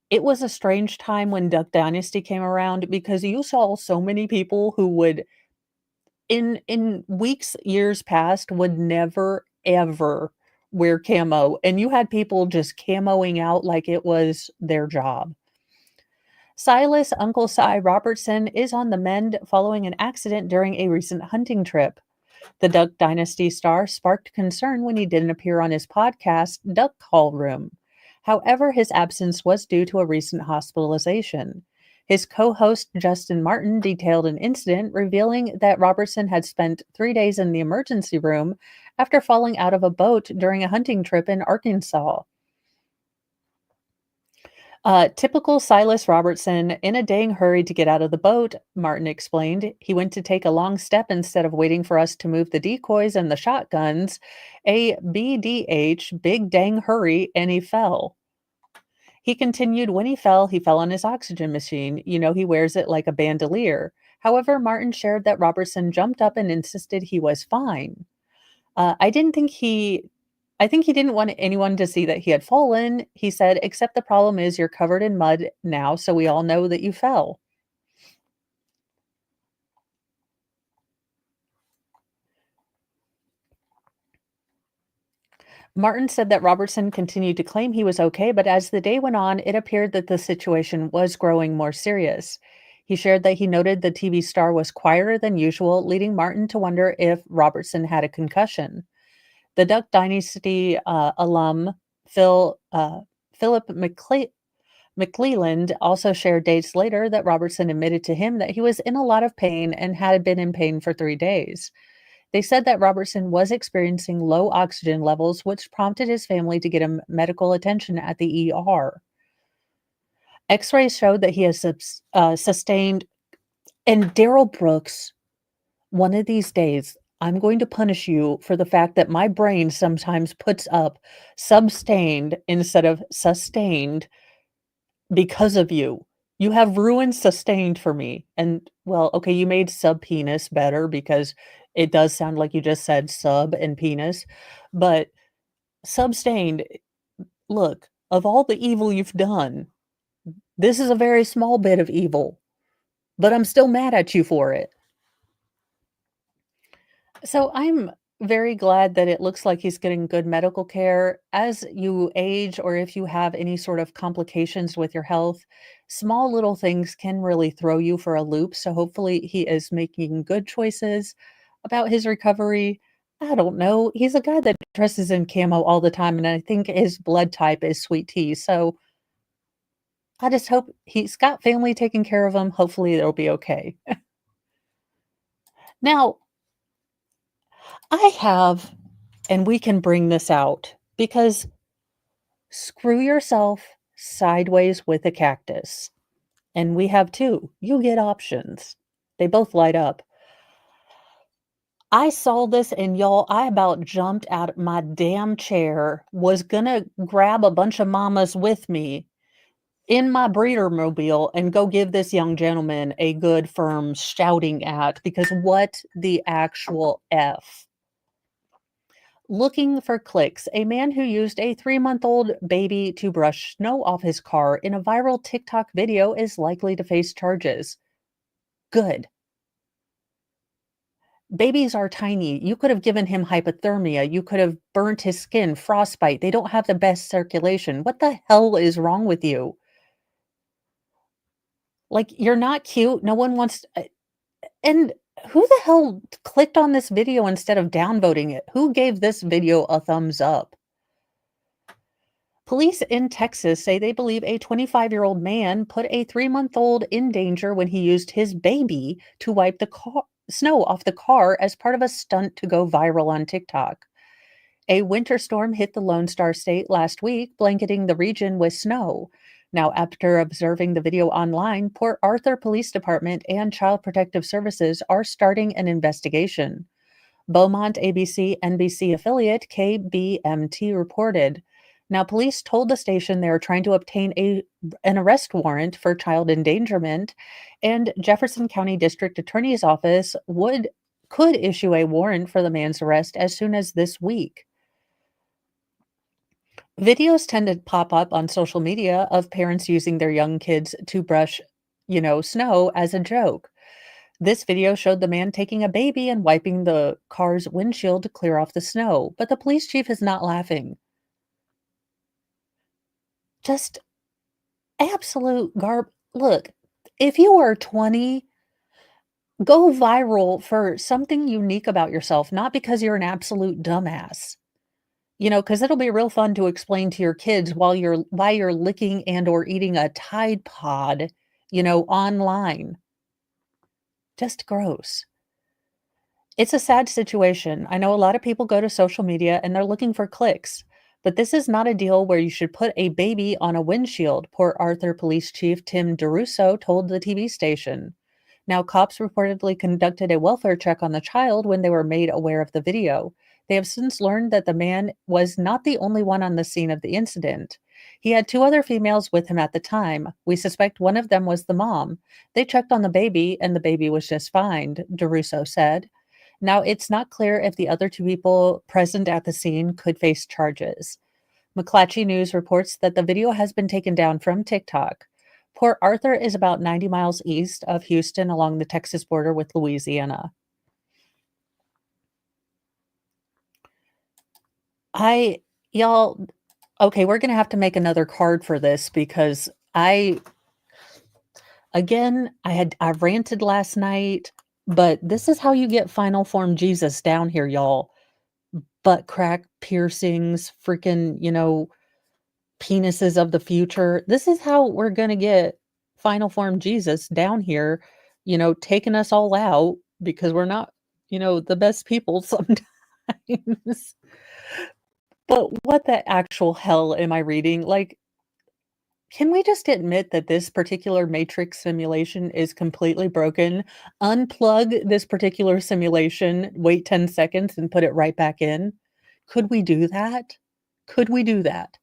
It was a strange time when Duck Dynasty came around because you saw so many people who would in weeks, years past, would never, ever wear camo, and you had people just camoing out like it was their job. Silas Uncle Si Robertson is on the mend following an accident during a recent hunting trip. The Duck Dynasty star sparked concern when he didn't appear on his podcast, Duck Call Room. However, his absence was due to a recent hospitalization. His co host, Justin Martin, detailed an incident revealing that Robertson had spent 3 days in the emergency room after falling out of a boat during a hunting trip in Arkansas. Typical Silas Robertson, in a dang hurry to get out of the boat, Martin explained. He went to take a long step instead of waiting for us to move the decoys and the shotguns. A BDH, big dang hurry, and he fell. He continued, when he fell on his oxygen machine. You know, he wears it like a bandolier. However, Martin shared that Robertson jumped up and insisted he was fine. I didn't think he I think he didn't want anyone to see that he had fallen. He said, except the problem is you're covered in mud now, so we all know that you fell. Martin said that Robertson continued to claim he was okay, but as the day went on, it appeared that the situation was growing more serious. He shared that he noted the TV star was quieter than usual, leading Martin to wonder if Robertson had a concussion. The Duck Dynasty alum Philip McClelland also shared days later that Robertson admitted to him that he was in a lot of pain and had been in pain for 3 days. They said that Robertson was experiencing low oxygen levels, which prompted his family to get him medical attention at the ER. X rays showed that he has sustained, and Daryl Brooks, one of these days, I'm going to punish you for the fact that my brain sometimes puts up substained instead of sustained because of you. You have ruined sustained for me. And well, okay, you made sub penis better because it does sound like you just said sub and penis, but substained, look, of all the evil you've done, this is a very small bit of evil, but I'm still mad at you for it. So I'm very glad that it looks like he's getting good medical care. As you age, or if you have any sort of complications with your health, small little things can really throw you for a loop. So hopefully he is making good choices about his recovery. I don't know. He's a guy that dresses in camo all the time, and I think his blood type is sweet tea. So I just hope he's got family taking care of him. Hopefully it'll be okay. Now, I have, and we can bring this out because screw yourself sideways with a cactus. And we have two. You get options. They both light up. I saw this and y'all, I about jumped out of my damn chair, was gonna grab a bunch of mamas with me in my breeder mobile and go give this young gentleman a good firm shouting at because what the actual F? Looking for clicks, a man who used a 3-month-old baby to brush snow off his car in a viral TikTok video is likely to face charges. Good. Babies are tiny. You could have given him hypothermia. You could have burnt his skin, frostbite. They don't have the best circulation. What the hell is wrong with you? Like, you're not cute. No one wants. And who the hell clicked on this video instead of downvoting it? Who gave this video a thumbs up? Police in Texas say they believe a 25-year-old man put a 3-month-old in danger when he used his baby to wipe the snow off the car as part of a stunt to go viral on TikTok. A winter storm hit the Lone Star State last week, blanketing the region with snow. Now, after observing the video online, Port Arthur Police Department and Child Protective Services are starting an investigation. Beaumont ABC NBC affiliate KBMT reported. Now, police told the station they are trying to obtain an arrest warrant for child endangerment, and Jefferson County District Attorney's Office could issue a warrant for the man's arrest as soon as this week. Videos tend to pop up on social media of parents using their young kids to brush, snow as a joke. This video showed the man taking a baby and wiping the car's windshield to clear off the snow, but the police chief is not laughing. Just absolute Look, if you are 20, go viral for something unique about yourself, not because you're an absolute dumbass. Because it'll be real fun to explain to your kids why you're licking and or eating a Tide Pod online. Just gross. It's a sad situation. I know a lot of people go to social media and they're looking for clicks, but this is not a deal where you should put a baby on a windshield, Port Arthur Police Chief Tim DeRusso told the TV station. Now, cops reportedly conducted a welfare check on the child when they were made aware of the video. They have since learned that the man was not the only one on the scene of the incident. He had two other females with him at the time. We suspect one of them was the mom. They checked on the baby, and the baby was just fine, DeRusso said. Now, it's not clear if the other two people present at the scene could face charges. McClatchy News reports that the video has been taken down from TikTok. Port Arthur is about 90 miles east of Houston along the Texas border with Louisiana. Y'all, okay, we're going to have to make another card for this because I ranted last night, but this is how you get final form Jesus down here, y'all. Butt crack piercings, freaking, penises of the future. This is how we're going to get final form Jesus down here, taking us all out because we're not, the best people sometimes. But what the actual hell am I reading? Like, can we just admit that this particular matrix simulation is completely broken? Unplug this particular simulation, wait 10 seconds, and put it right back in? Could we do that? Could we do that?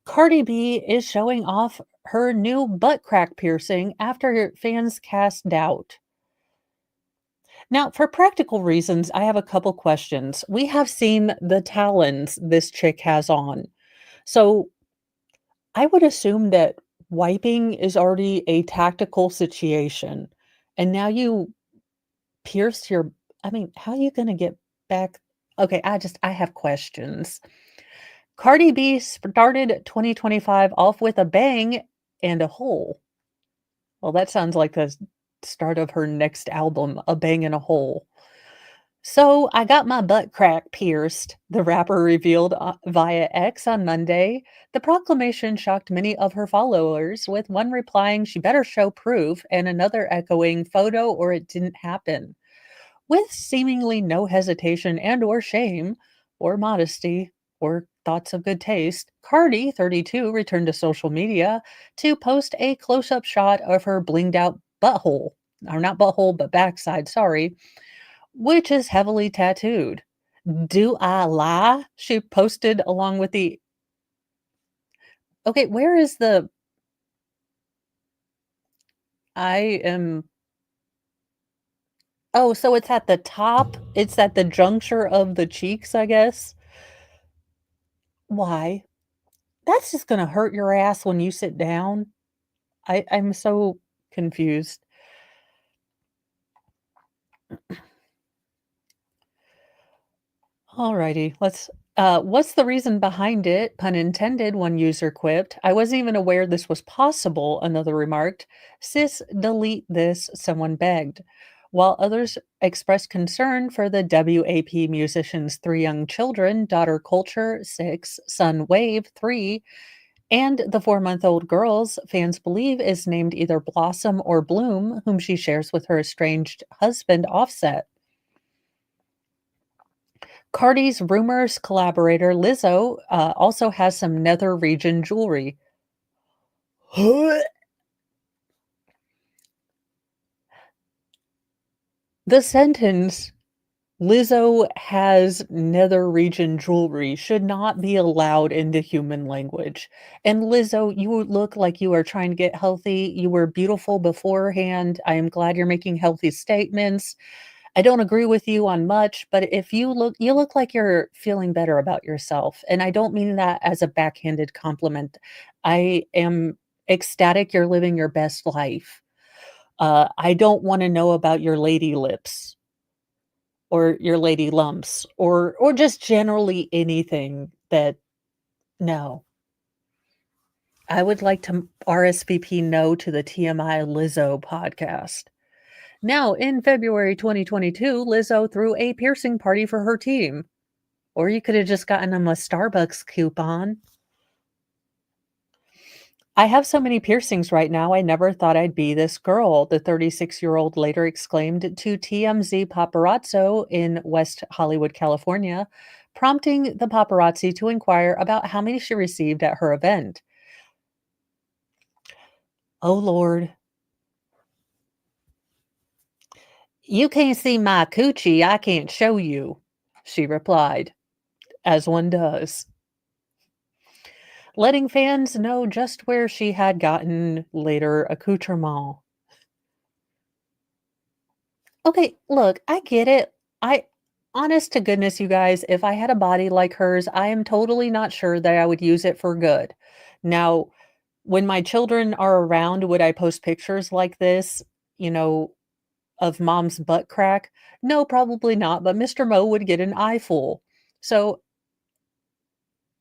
Cardi B is showing off her new butt crack piercing after fans cast doubt. Now, for practical reasons, I have a couple questions. We have seen the talons this chick has on. So I would assume that wiping is already a tactical situation. And now you pierce how are you going to get back? Okay, I have questions. Cardi B started 2025 off with a bang and a hole. Well, that sounds like the start of her next album, A Bang and a Hole. So I got my butt crack pierced, the rapper revealed via X on Monday. The proclamation shocked many of her followers, with one replying she better show proof and another echoing photo or it didn't happen. With seemingly no hesitation and or shame or modesty or thoughts of good taste, Cardi, 32, returned to social media to post a close-up shot of her blinged out butthole, or not butthole, but backside, sorry, which is heavily tattooed. Do I lie? She posted along with the... Okay, where is the... I am... Oh, so it's at the top? It's at the juncture of the cheeks, I guess? Why? That's just gonna hurt your ass when you sit down. I'm so confused. Alrighty, what's the reason behind it? Pun intended, one user quipped. I wasn't even aware this was possible, another remarked. Sis, delete this, someone begged. While others expressed concern for the WAP musician's three young children, daughter Culture, 6, son Wave, 3, and the 4-month-old girls fans believe is named either Blossom or Bloom, whom she shares with her estranged husband, Offset. Cardi's Rumors collaborator Lizzo also has some nether region jewelry. The sentence, Lizzo has nether region jewelry, should not be allowed into human language. And Lizzo, you look like you are trying to get healthy. You were beautiful beforehand. I am glad you're making healthy statements. I don't agree with you on much, but if you look like you're feeling better about yourself. And I don't mean that as a backhanded compliment. I am ecstatic you're living your best life. I don't want to know about your lady lips or your lady lumps or just generally anything that no. I would like to RSVP no to the TMI Lizzo podcast. Now, in February 2022, Lizzo threw a piercing party for her team. Or you could have just gotten them a Starbucks coupon. I have so many piercings right now, I never thought I'd be this girl, the 36-year-old later exclaimed to TMZ paparazzo in West Hollywood, California, prompting the paparazzi to inquire about how many she received at her event. Oh, Lord. You can't see my coochie, I can't show you, she replied, as one does, letting fans know just where she had gotten later accoutrement. Okay, look, I get it. I honest to goodness, you guys, if I had a body like hers, I am totally not sure that I would use it for good. Now, when my children are around, would I post pictures like this, you know, of mom's butt crack? No, probably not, but Mr. Mo would get an eyeful. So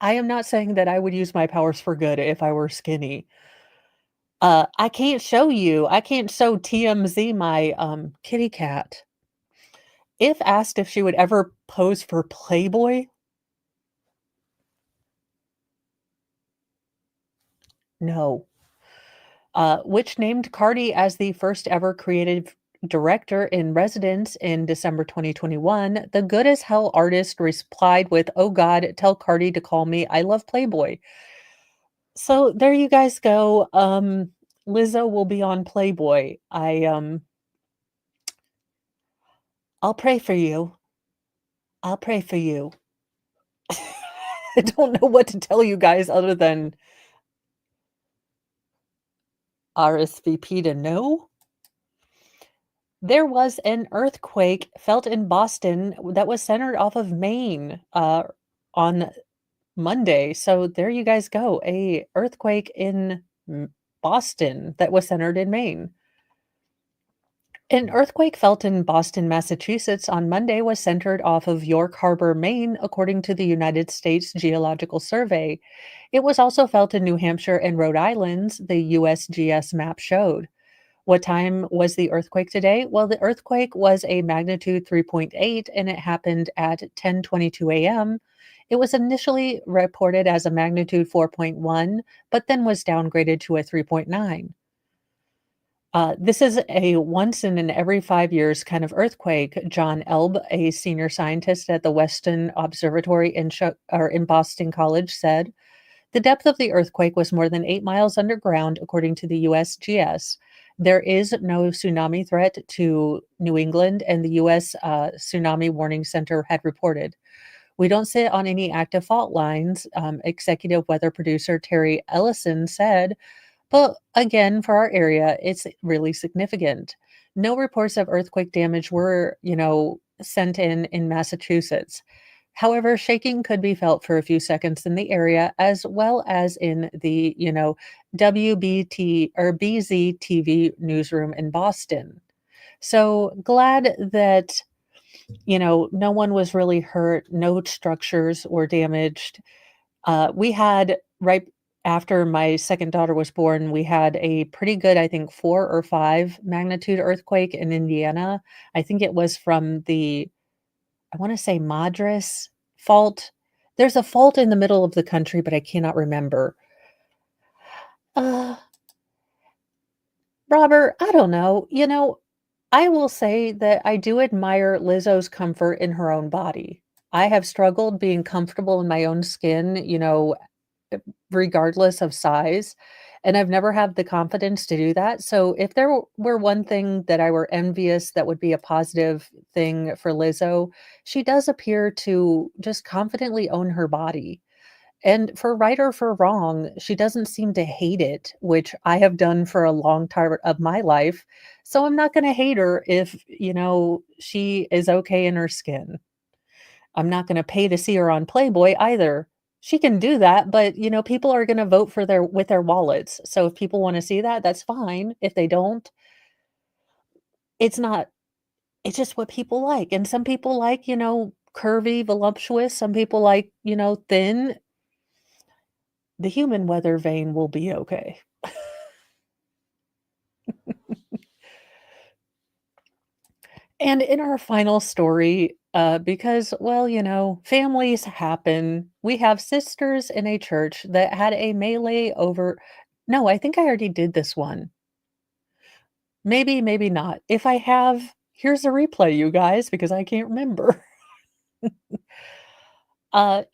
I am not saying that I would use my powers for good if I were skinny. I can't show you. I can't show TMZ my kitty cat. If asked if she would ever pose for Playboy, no. Which named Cardi as the first ever creative director in residence in December 2021, the good as hell artist replied with, "Oh God, tell Cardi to call me. I love Playboy." So there you guys go. Lizzo will be on Playboy. I'll pray for you. I'll pray for you. I don't know what to tell you guys other than RSVP to no. There was an earthquake felt in Boston that was centered off of Maine, on Monday. So there you guys go, a earthquake in Boston that was centered in Maine. An earthquake felt in Boston, Massachusetts on Monday was centered off of York Harbor, Maine, according to the United States Geological Survey. It was also felt in New Hampshire and Rhode Island, the USGS map showed. What time was the earthquake today? Well, the earthquake was a magnitude 3.8 and it happened at 10:22 a.m. It was initially reported as a magnitude 4.1, but then was downgraded to a 3.9. This is a once in every 5 years kind of earthquake. John Elb, a senior scientist at the Weston Observatory in Boston College, said the depth of the earthquake was more than 8 miles underground, according to the USGS. There is no tsunami threat to New England, and the U.S. Tsunami Warning Center had reported. We don't sit on any active fault lines, executive weather producer Terry Ellison said, but again, for our area, it's really significant. No reports of earthquake damage were, sent in Massachusetts. However, shaking could be felt for a few seconds in the area as well as in the, WBT or BZTV newsroom in Boston. So glad that, no one was really hurt, no structures were damaged. We had right after my second daughter was born, we had a pretty good, I think, 4 or 5 magnitude earthquake in Indiana. I think it was from I want to say Madras fault. There's a fault in the middle of the country, but I cannot remember. Uh, Robert, I don't know. I will say that I do admire Lizzo's comfort in her own body. I have struggled being comfortable in my own skin, uh, regardless of size, and I've never had the confidence to do that. So if there were one thing that I were envious that would be a positive thing for Lizzo, she does appear to just confidently own her body. And for right or for wrong, she doesn't seem to hate it, which I have done for a long time of my life. So I'm not going to hate her if, she is okay in her skin. I'm not gonna pay to see her on Playboy either. She can do that, but, people are gonna vote for their wallets. So if people wanna see that, that's fine. If they don't, it's not it's just what people like, and some people like, curvy, voluptuous, some people like, thin. The human weather vane will be okay. And in our final story, because, well, families happen, we have sisters in a church that had a melee over No, I think I already did this one. Maybe, maybe not. If I have, here's a replay, you guys, because I can't remember.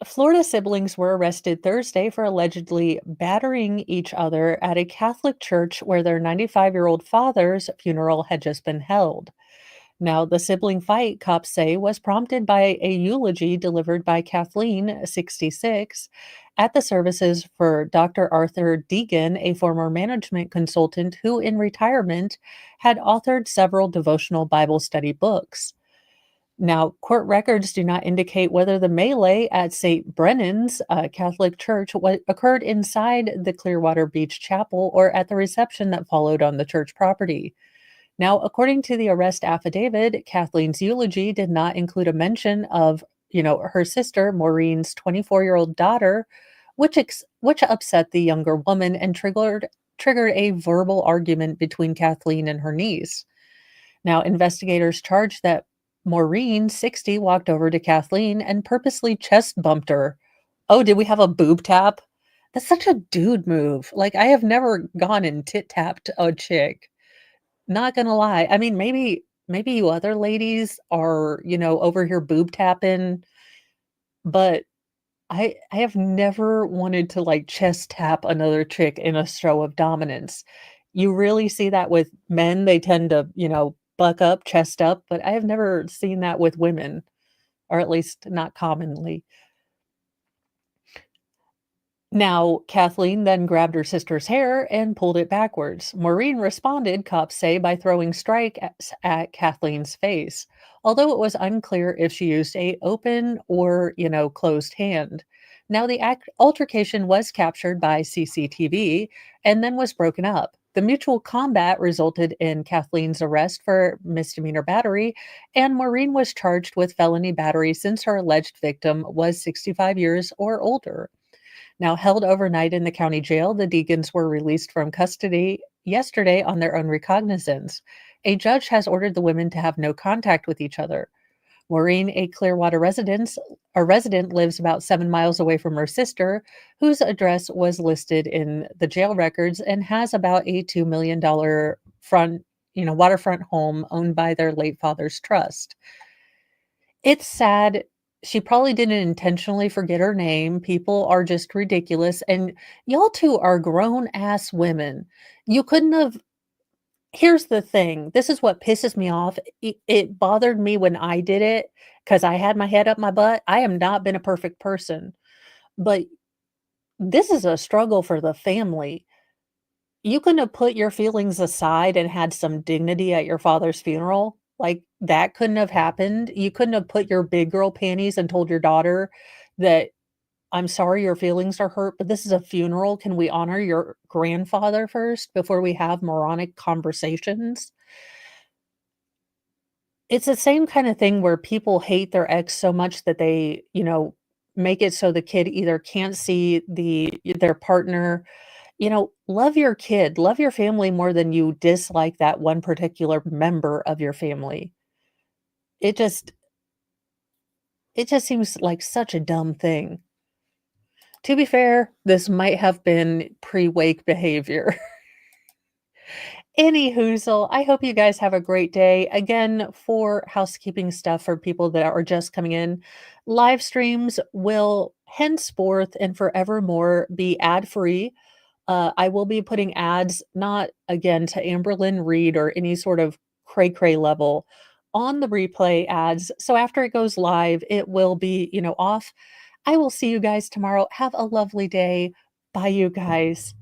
Florida siblings were arrested Thursday for allegedly battering each other at a Catholic church where their 95-year-old father's funeral had just been held. Now, the sibling fight, cops say, was prompted by a eulogy delivered by Kathleen, 66, at the services for Dr. Arthur Deegan, a former management consultant who, in retirement, had authored several devotional Bible study books. Now, court records do not indicate whether the melee at St. Brennan's Catholic Church occurred inside the Clearwater Beach Chapel or at the reception that followed on the church property. Now, according to the arrest affidavit, Kathleen's eulogy did not include a mention of, her sister Maureen's 24-year-old daughter, which upset the younger woman and triggered a verbal argument between Kathleen and her niece. Now, investigators charged that Maureen, 60, walked over to Kathleen and purposely chest bumped her. Oh, did we have a boob tap? That's such a dude move. Like, I have never gone and tit tapped a chick. Not gonna lie. I mean, maybe you other ladies are, over here boob tapping, but I have never wanted to, like, chest tap another chick in a show of dominance. You really see that with men, they tend to, buck up, chest up, but I have never seen that with women, or at least not commonly. Now, Kathleen then grabbed her sister's hair and pulled it backwards. Maureen responded, cops say, by throwing at Kathleen's face, although it was unclear if she used a open or, closed hand. Now, the altercation was captured by CCTV and then was broken up. The mutual combat resulted in Kathleen's arrest for misdemeanor battery, and Maureen was charged with felony battery since her alleged victim was 65 years or older. Now, held overnight in the county jail, the Deegans were released from custody yesterday on their own recognizance. A judge has ordered the women to have no contact with each other. Maureen, a resident, lives about 7 miles away from her sister, whose address was listed in the jail records and has about a $2 million waterfront home owned by their late father's trust. It's sad. She probably didn't intentionally forget her name. People are just ridiculous, and y'all 2 are grown-ass women. You couldn't have Here's the thing, this is what pisses me off. It bothered me when I did it because I had my head up my butt. I have not been a perfect person, but this is a struggle for the family. You couldn't have put your feelings aside and had some dignity at your father's funeral? Like, that couldn't have happened? You couldn't have put your big girl panties and told your daughter that, "I'm sorry your feelings are hurt, but this is a funeral. Can we honor your grandfather first before we have moronic conversations?" It's the same kinda thing where people hate their ex so much that they, make it so the kid either can't see their partner. Love your kid, love your family more than you dislike that one particular member of your family. It just it just seems like such a dumb thing. To be fair, this might have been pre-wake behavior. Any hoozle, I hope you guys have a great day. Again, for housekeeping stuff for people that are just coming in, live streams will henceforth and forevermore be ad-free. I will be putting ads, not again to Amberlyn Reed or any sort of cray cray level on the replay ads. So after it goes live, it will be, off. I will see you guys tomorrow. Have a lovely day. Bye, you guys.